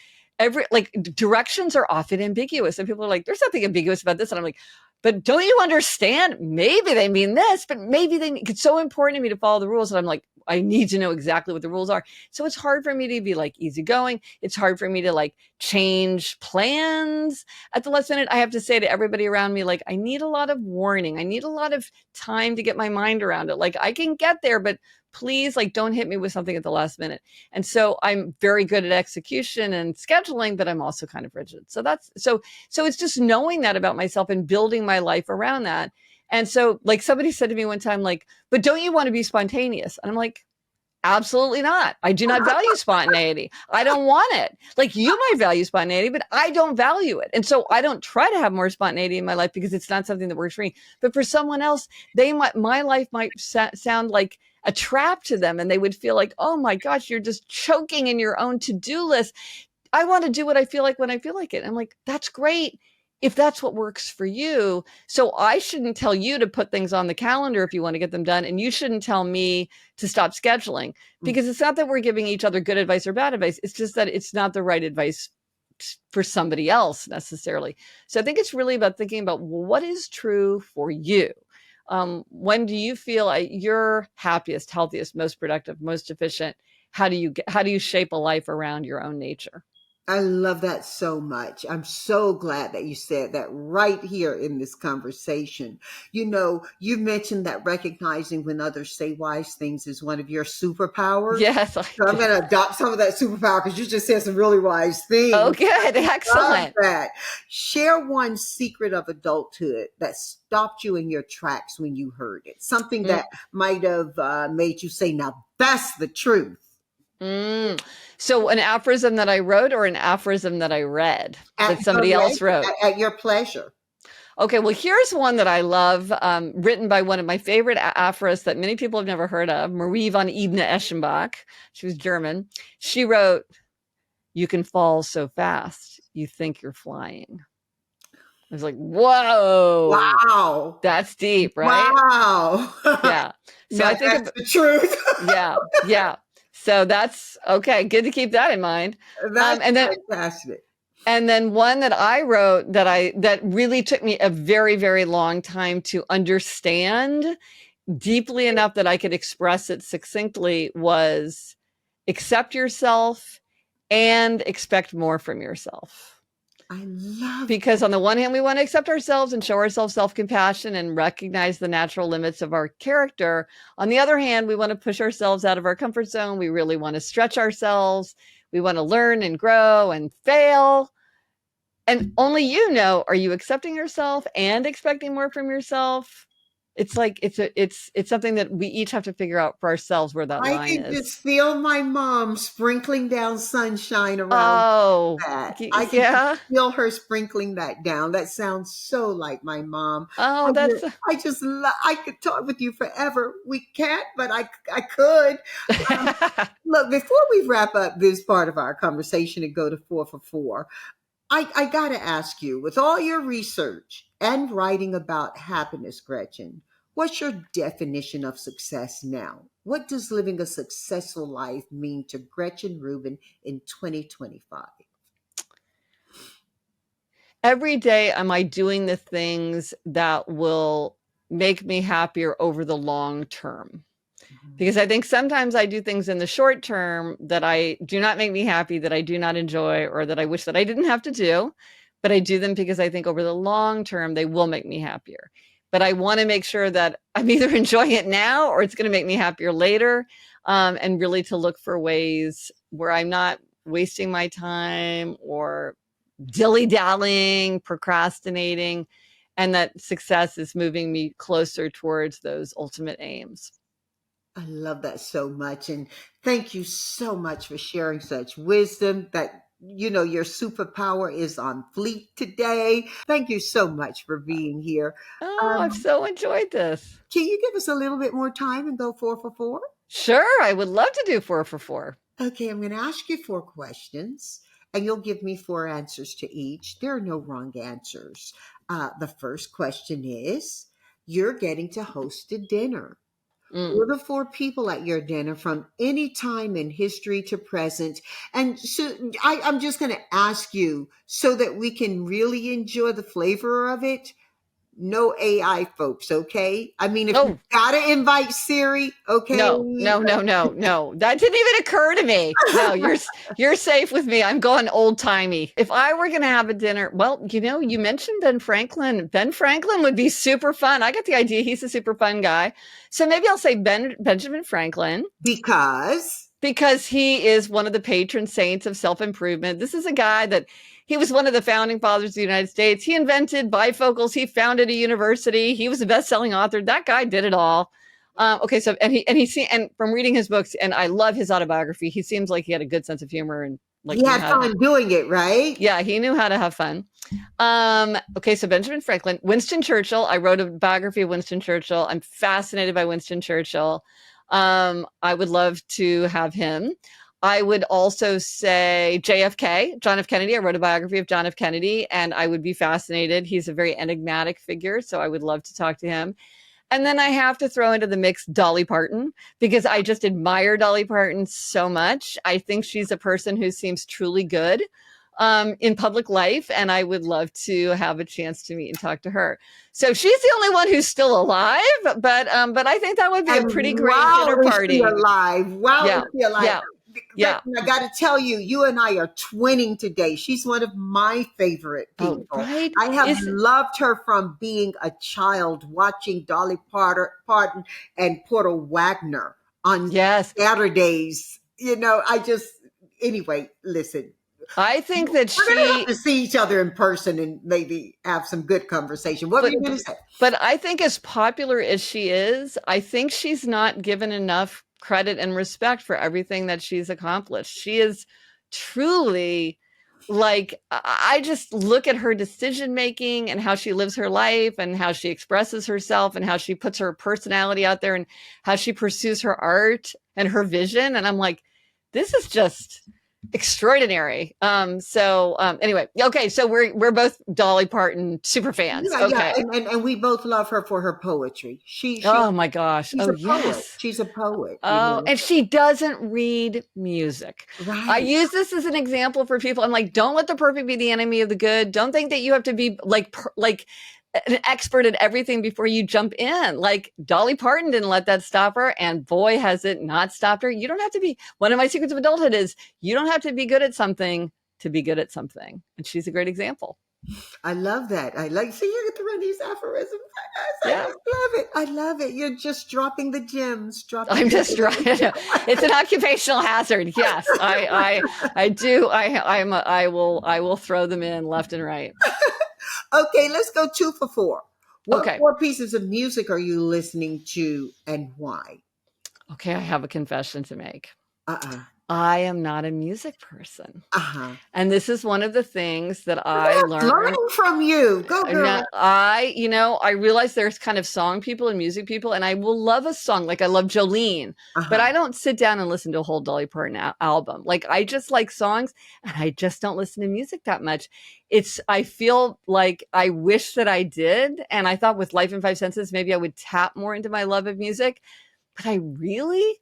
directions are often ambiguous. And people are like, there's nothing ambiguous about this. And I'm like, but don't you understand? Maybe they mean this, but maybe it's so important to me to follow the rules. And I'm like, I need to know exactly what the rules are. So it's hard for me to be like easygoing. It's hard for me to like change plans at the last minute. I have to say to everybody around me, like, I need a lot of warning. I need a lot of time to get my mind around it. Like I can get there, but please, like, don't hit me with something at the last minute. And so I'm very good at execution and scheduling, but I'm also kind of rigid. So it's just knowing that about myself and building my life around that. And so like somebody said to me one time, like, but don't you want to be spontaneous? And I'm like, Absolutely not. I do not value spontaneity. I don't want it. Like you might value spontaneity, but I don't value it. And so I don't try to have more spontaneity in my life because it's not something that works for me. But for someone else, my life might sound like a trap to them. And they would feel like, oh my gosh, you're just choking in your own to-do list. I want to do what I feel like when I feel like it. I'm like, that's great if that's what works for you. So I shouldn't tell you to put things on the calendar if you want to get them done. And you shouldn't tell me to stop scheduling, because it's not that we're giving each other good advice or bad advice. It's just that it's not the right advice for somebody else necessarily. So I think it's really about thinking about what is true for you. When do you feel like you're happiest, healthiest, most productive, most efficient? How do you shape a life around your own nature? I love that so much. I'm so glad that you said that right here in this conversation. You know, you mentioned that recognizing when others say wise things is one of your superpowers. Yes. So I'm going to adopt some of that superpower because you just said some really wise things. Oh, good. Excellent. Love that. Share one secret of adulthood that stopped you in your tracks when you heard it. Something that might have made you say, now that's the truth. So an aphorism that I wrote or an aphorism that I read that somebody else wrote? At your pleasure. Okay, well, here's one that I love, written by one of my favorite aphorists that many people have never heard of, Marie von Ebner-Eschenbach. She was German. She wrote, "You can fall so fast, you think you're flying." I was like, whoa. Wow. That's deep, right? Wow. Yeah. So I think that's the truth. Yeah. So that's okay. Good to keep that in mind. That's fantastic. And then one that I wrote that really took me a very, very long time to understand deeply enough that I could express it succinctly was accept yourself and expect more from yourself. I love Because on the one hand, we want to accept ourselves and show ourselves self-compassion and recognize the natural limits of our character. On the other hand, we want to push ourselves out of our comfort zone. We really want to stretch ourselves. We want to learn and grow and fail. And only you know, are you accepting yourself and expecting more from yourself? It's like it's something that we each have to figure out for ourselves where that line is. I can just feel my mom sprinkling down sunshine around that. I can feel her sprinkling that down. That sounds so like my mom. Oh, I could talk with you forever. We can't, but I could. Look, before we wrap up this part of our conversation and go to 4 for 4, I got to ask you, with all your research and writing about happiness, Gretchen, what's your definition of success now? What does living a successful life mean to Gretchen Rubin in 2025? Every day, am I doing the things that will make me happier over the long term? Because I think sometimes I do things in the short term that I do not make me happy, that I do not enjoy, or that I wish that I didn't have to do. But I do them because I think over the long term, they will make me happier. But I want to make sure that I'm either enjoying it now or it's going to make me happier later. And really to look for ways where I'm not wasting my time or dilly-dallying, procrastinating, and that success is moving me closer towards those ultimate aims. I love that so much. And thank you so much for sharing such wisdom that, you know, your superpower is on fleek today. Thank you so much for being here. Oh, I've so enjoyed this. Can you give us a little bit more time and go 4 for 4? Sure. I would love to do 4 for 4. Okay. I'm going to ask you 4 questions and you'll give me 4 answers to each. There are no wrong answers. The first question is, you're getting to host a dinner. Who are the 4 people at your dinner from any time in history to present? And so I'm just going to ask you so that we can really enjoy the flavor of it. No AI, folks, okay? I mean, if you gotta invite Siri, okay? No. That didn't even occur to me. No, you're safe with me. I'm going old timey. If I were going to have a dinner, well, you know, you mentioned Ben Franklin. Ben Franklin would be super fun. I got the idea. He's a super fun guy. So maybe I'll say Benjamin Franklin. Because he is one of the patron saints of self-improvement. This is a guy that he was one of the founding fathers of the United States. He invented bifocals. He founded a university. He was a best-selling author. That guy did it all. Okay, so and from reading his books, and I love his autobiography. He seems like he had a good sense of humor and like He knew had how to fun doing it, right? yeah, he knew how to have fun. Okay, so Benjamin Franklin, Winston Churchill. I wrote a biography of Winston Churchill. I'm fascinated by Winston Churchill. I would love to have him. I would also say JFK, John F. Kennedy. I wrote a biography of John F. Kennedy, and I would be fascinated. He's a very enigmatic figure, so I would love to talk to him. And then I have to throw into the mix Dolly Parton because I just admire Dolly Parton so much. I think she's a person who seems truly good in public life, and I would love to have a chance to meet and talk to her. So she's the only one who's still alive, but I think that would be a pretty great dinner Is she party. alive? Wow, Yeah, is she alive? yeah, yeah. Gretchen, I got to tell you, you and I are twinning today. She's one of my favorite people. Oh, right. I have loved her from being a child, watching Dolly Parton and Porter Wagner on Saturdays. You know, anyway, listen. I think that we're gonna have to see each other in person and maybe have some good conversation. What were you going to say? But I think as popular as she is, I think she's not given enough credit and respect for everything that she's accomplished. She is truly like, I just look at her decision making and how she lives her life and how she expresses herself and how she puts her personality out there and how she pursues her art and her vision. And I'm like, this is just extraordinary. Anyway, okay, so we're both Dolly Parton super fans. Okay. And we both love her for her poetry. Oh my gosh. She's a poet. She's a poet. And she doesn't read music. Right. I use this as an example for people. I'm like, don't let the perfect be the enemy of the good. Don't think that you have to be like an expert at everything before you jump in. Like Dolly Parton didn't let that stop her, and boy, has it not stopped her. You don't have to be, one of my secrets of adulthood is you don't have to be good at something to be good at something. And she's a great example. I love that. See, you get to run these aphorisms. I love it. I love it. You're just dropping the gems. I'm just trying. It's an occupational hazard. Yes, I do. I will throw them in left and right. Okay, let's go 2 for 4. What 4 pieces of music are you listening to and why? Okay, I have a confession to make. I am not a music person. And this is one of the things that I learned. Learning from you. Go, girl. I realize there's kind of song people and music people, and I will love a song. Like I love Jolene, but I don't sit down and listen to a whole Dolly Parton album. Like I just like songs, and I just don't listen to music that much. I feel like I wish that I did. And I thought with Life in 5 Senses, maybe I would tap more into my love of music, but I really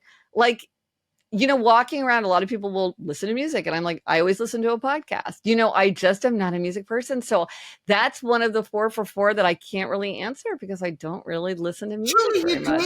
walking around, a lot of people will listen to music, and I'm like, I always listen to a podcast. I just am not a music person. So that's one of the 4 for 4 that I can't really answer because I don't really listen to music very much.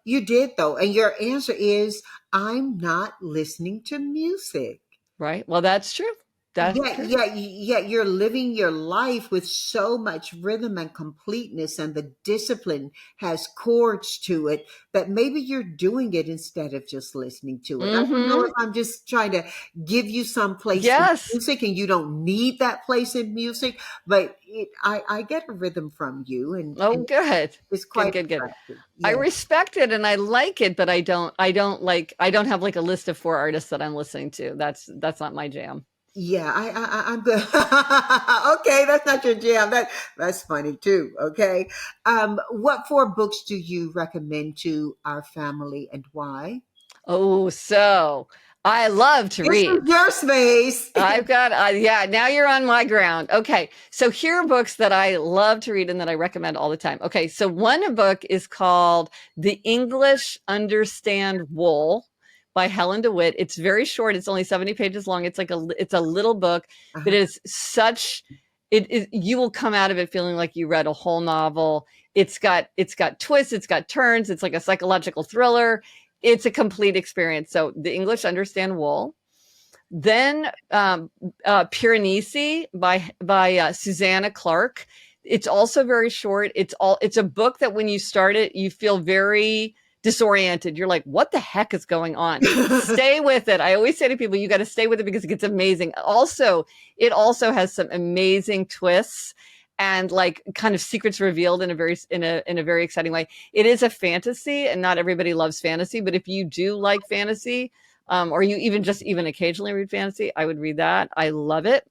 You did though. And your answer is, I'm not listening to music. Right. Well, that's true. You're living your life with so much rhythm and completeness, and the discipline has chords to it that maybe you're doing it instead of just listening to it. I don't know if I'm just trying to give you some place in music, and you don't need that place in music, but I get a rhythm from you, and good. It's quite good. Yeah. I respect it and I like it, but I don't have like a list of 4 artists that I'm listening to. That's not my jam. Yeah, I'm good. Okay, that's not your jam. That's funny too. Okay, what 4 books do you recommend to our family and why? Oh, so I love to read. This is your space. I've got now you're on my ground. Okay, so here are books that I love to read and that I recommend all the time. Okay, so one book is called The English Understand Wool by Helen DeWitt. It's very short. It's only 70 pages long. It's a little book, but it is you will come out of it feeling like you read a whole novel. It's got twists, it's got turns, it's like a psychological thriller. It's a complete experience. So The English Understand Wool. Then Piranesi by Susanna Clark. It's also very short. It's a book that when you start it, you feel very disoriented. You're like, what the heck is going on? Stay with it. I always say to people, you got to stay with it because it gets amazing. Also, it also has some amazing twists. and like kind of secrets revealed in a very exciting way. It is a fantasy, and not everybody loves fantasy, but if you do like fantasy, or you even occasionally read fantasy, I would read that. I love it.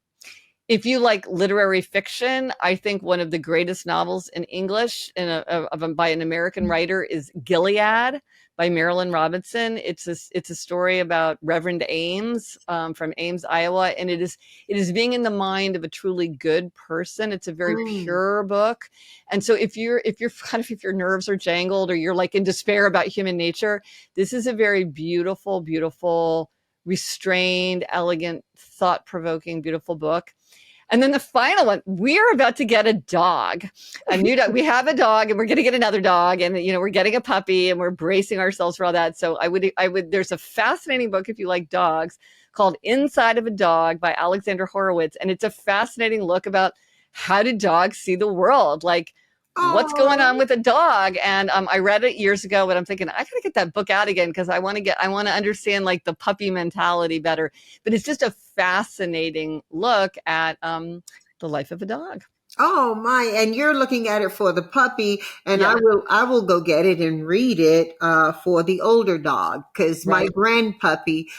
If you like literary fiction, I think one of the greatest novels in English by an American writer is Gilead by Marilyn Robinson. It's a story about Reverend Ames, from Ames, Iowa, and it is being in the mind of a truly good person. It's a very pure book, and so if your nerves are jangled, or you're like in despair about human nature, this is a very beautiful, beautiful, restrained, elegant, thought-provoking, beautiful book. And then the final one, we're about to get a dog, a new dog. We have a dog, and we're going to get another dog, and we're getting a puppy, and we're bracing ourselves for all that. So I would. There's a fascinating book if you like dogs called Inside of a Dog by Alexandra Horowitz, and it's a fascinating look about how do dogs see the world, like what's going on with a dog. And I read it years ago, but I'm thinking I gotta get that book out again because I want to understand like the puppy mentality better. But it's just a fascinating look at the life of a dog. Oh my! And you're looking at it for the puppy, and Yeah. I will go get it and read it for the older dog, because my Right. grand puppy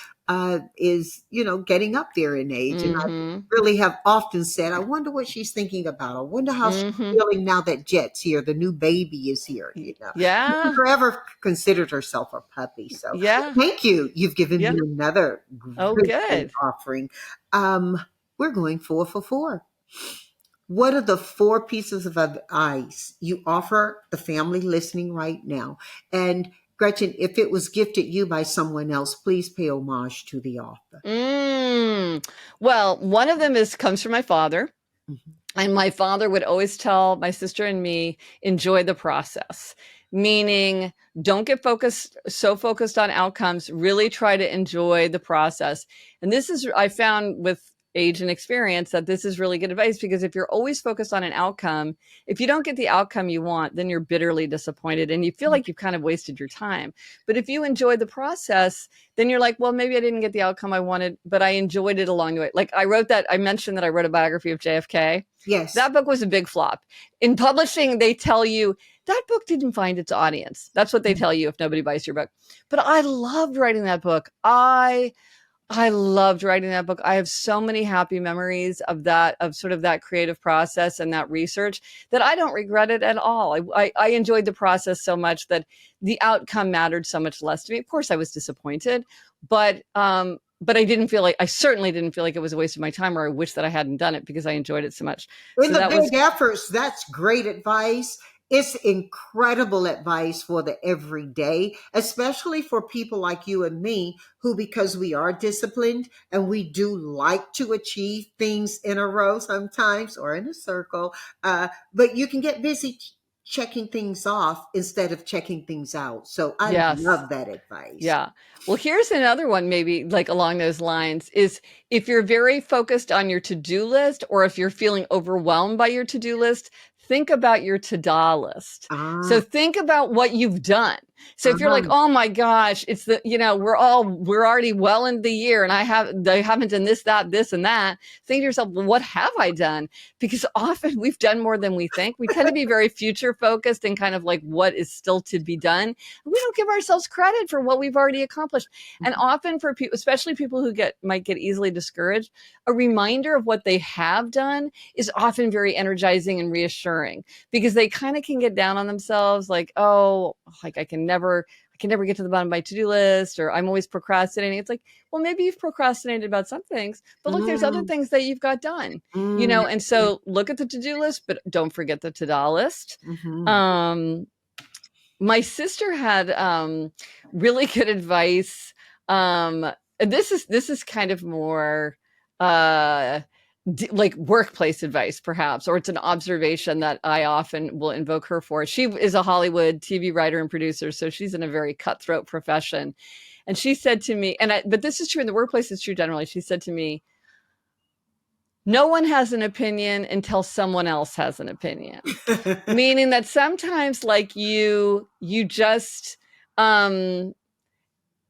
is getting up there in age, and I Mm-hmm. really have often said, I wonder what she's thinking about. I wonder how she's Mm-hmm. feeling now that Jet's here, the new baby is here. She Yeah. forever considered herself a puppy. So Yeah. thank you. You've given Yeah. me another Oh, great good. offering. We're going 4 for 4. What are the 4 pieces of advice you offer the family listening right now? And Gretchen, if it was gifted you by someone else, please pay homage to the author. Well, one of them comes from my father. Mhm. And my father would always tell my sister and me, enjoy the process, meaning don't get so focused on outcomes, really try to enjoy the process. And I found with age and experience that this is really good advice, because if you're always focused on an outcome, if you don't get the outcome you want, then you're bitterly disappointed and you feel like you've kind of wasted your time. But if you enjoy the process, then you're like, well, maybe I didn't get the outcome I wanted, but I enjoyed it along the way. Like I mentioned that I wrote a biography of JFK. Yes. That book was a big flop. In publishing, they tell you that book didn't find its audience. That's what they tell you if nobody buys your book. But I loved writing that book. I loved writing that book. I have so many happy memories of sort of that creative process and that research that I don't regret it at all. I enjoyed the process so much that the outcome mattered so much less to me. Of course, I was disappointed, but I certainly didn't feel like it was a waste of my time, or I wish that I hadn't done it because I enjoyed it so much. In So the that big was, efforts, that's great advice. It's incredible advice for the everyday, especially for people like you and me, who, because we are disciplined and we do like to achieve things in a row sometimes, or in a circle, but you can get busy checking things off instead of checking things out. So I yes. love that advice. Yeah. Well, here's another one, maybe like along those lines, is if you're very focused on your to-do list, or if you're feeling overwhelmed by your to-do list, think about your to-do list. So Ah, think about what you've done. So if you're like, oh my gosh, it's we're already well into the year and I haven't done this, that, this, and that. Think to yourself, well, what have I done? Because often we've done more than we think. We tend to be very future focused and kind of like what is still to be done. We don't give ourselves credit for what we've already accomplished. And often for people, especially people who might get easily discouraged, a reminder of what they have done is often very energizing and reassuring, because they kind of can get down on themselves, like, oh, like I can never get to the bottom of my to-do list, or I'm always procrastinating. It's like, well, maybe you've procrastinated about some things, but look, there's other things that you've got done, and so look at the to-do list, but don't forget the to-do list. My sister had really good advice. This is kind of more like workplace advice, perhaps, or it's an observation that I often will invoke her for. She is a Hollywood TV writer and producer, so she's in a very cutthroat profession. And she said to me, but this is true in the workplace, it's true generally. She said to me, no one has an opinion until someone else has an opinion. Meaning that sometimes, like you just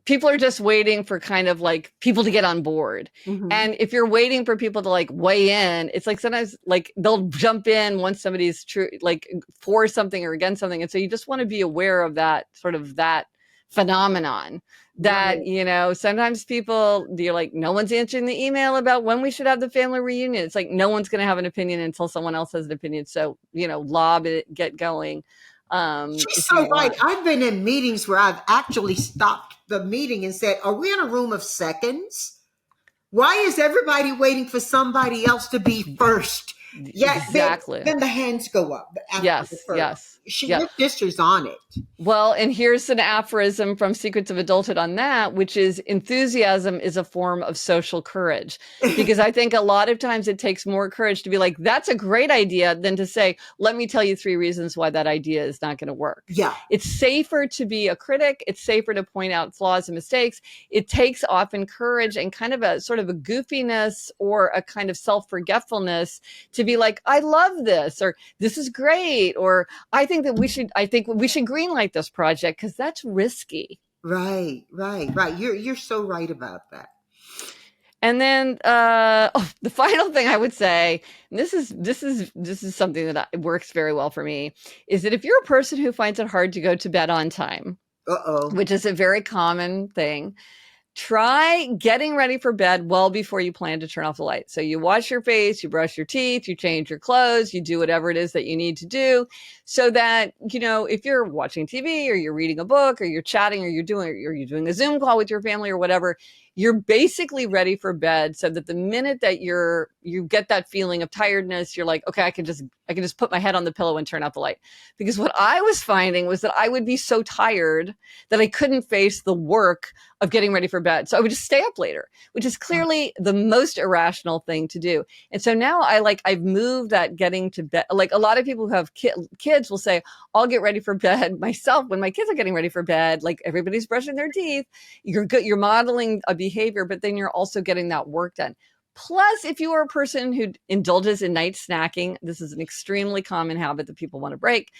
people are just waiting for kind of like people to get on board. Mhm. And if you're waiting for people to like weigh in, it's like sometimes like they'll jump in once somebody's true, like for something or against something. And so you just want to be aware of that sort of that phenomenon that, Right. sometimes people, you're like, no one's answering the email about when we should have the family reunion. It's like, no one's going to have an opinion until someone else has an opinion. So, lob it, get going. She's If you so right. want. I've been in meetings where I've actually stopped the meeting and said, "Are we in a room of seconds? Why is everybody waiting for somebody else to be first?" Yeah, Exactly. then the hands go up after the Yes, first. yes. Yeah. Your sister's on it. Well, and here's an aphorism from Secrets of Adulthood on that, which is enthusiasm is a form of social courage. Because I think a lot of times it takes more courage to be like, that's a great idea than to say, let me tell you 3 reasons why that idea is not going to work. Yeah. It's safer to be a critic. It's safer to point out flaws and mistakes. It takes often courage and kind of a sort of a goofiness or a kind of self-forgetfulness to be like, I love this, or this is great, or I think we should greenlight this project because that's risky. Right. You're so right about that. And then the final thing I would say, and this is something that works very well for me, is that if you're a person who finds it hard to go to bed on time, Uh-oh. which is a very common thing, try getting ready for bed well before you plan to turn off the light. So you wash your face, you brush your teeth, you change your clothes, you do whatever it is that you need to do so that, if you're watching TV or you're reading a book or you're chatting or you're doing a Zoom call with your family or whatever, you're basically ready for bed so that the minute that you get that feeling of tiredness, you're like, okay, I can just put my head on the pillow and turn out the light. Because what I was finding was that I would be so tired that I couldn't face the work of getting ready for bed. So I would just stay up later, which is clearly the most irrational thing to do. And so now I've moved that getting to bed. Like a lot of people who have kids will say, I'll get ready for bed myself when my kids are getting ready for bed. Like everybody's brushing their teeth. You're modeling a behavior, but then you're also getting that work done. Plus, if you are a person who indulges in night snacking, this is an extremely common habit that people want to break.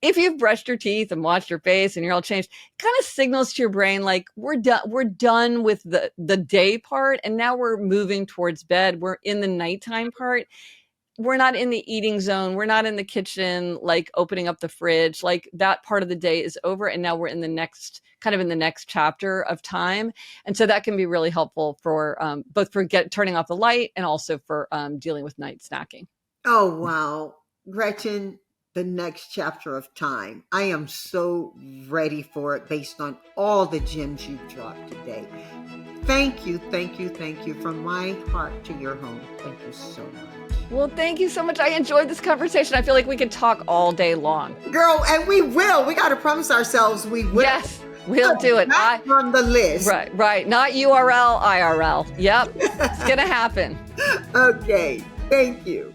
If you've brushed your teeth and washed your face and you're all changed, it kind of signals to your brain like we're done with the day part, and now we're moving towards bed. We're in the nighttime part. We're not in the eating zone. We're not in the kitchen, like opening up the fridge. Like that part of the day is over, and now we're in the next chapter of time. And so that can be really helpful for both for turning off the light and also for dealing with night snacking. Oh, wow. Gretchen, the next chapter of time. I am so ready for it based on all the gems you've dropped today. Thank you from my heart to your home. Thank you so much. Well, thank you so much. I enjoyed this conversation. I feel like we could talk all day long. Girl, and we will. We got to promise ourselves we will. Yes, we'll do it. Not on the list. Right. Not URL, IRL. Yep, it's going to happen. Okay. Thank you.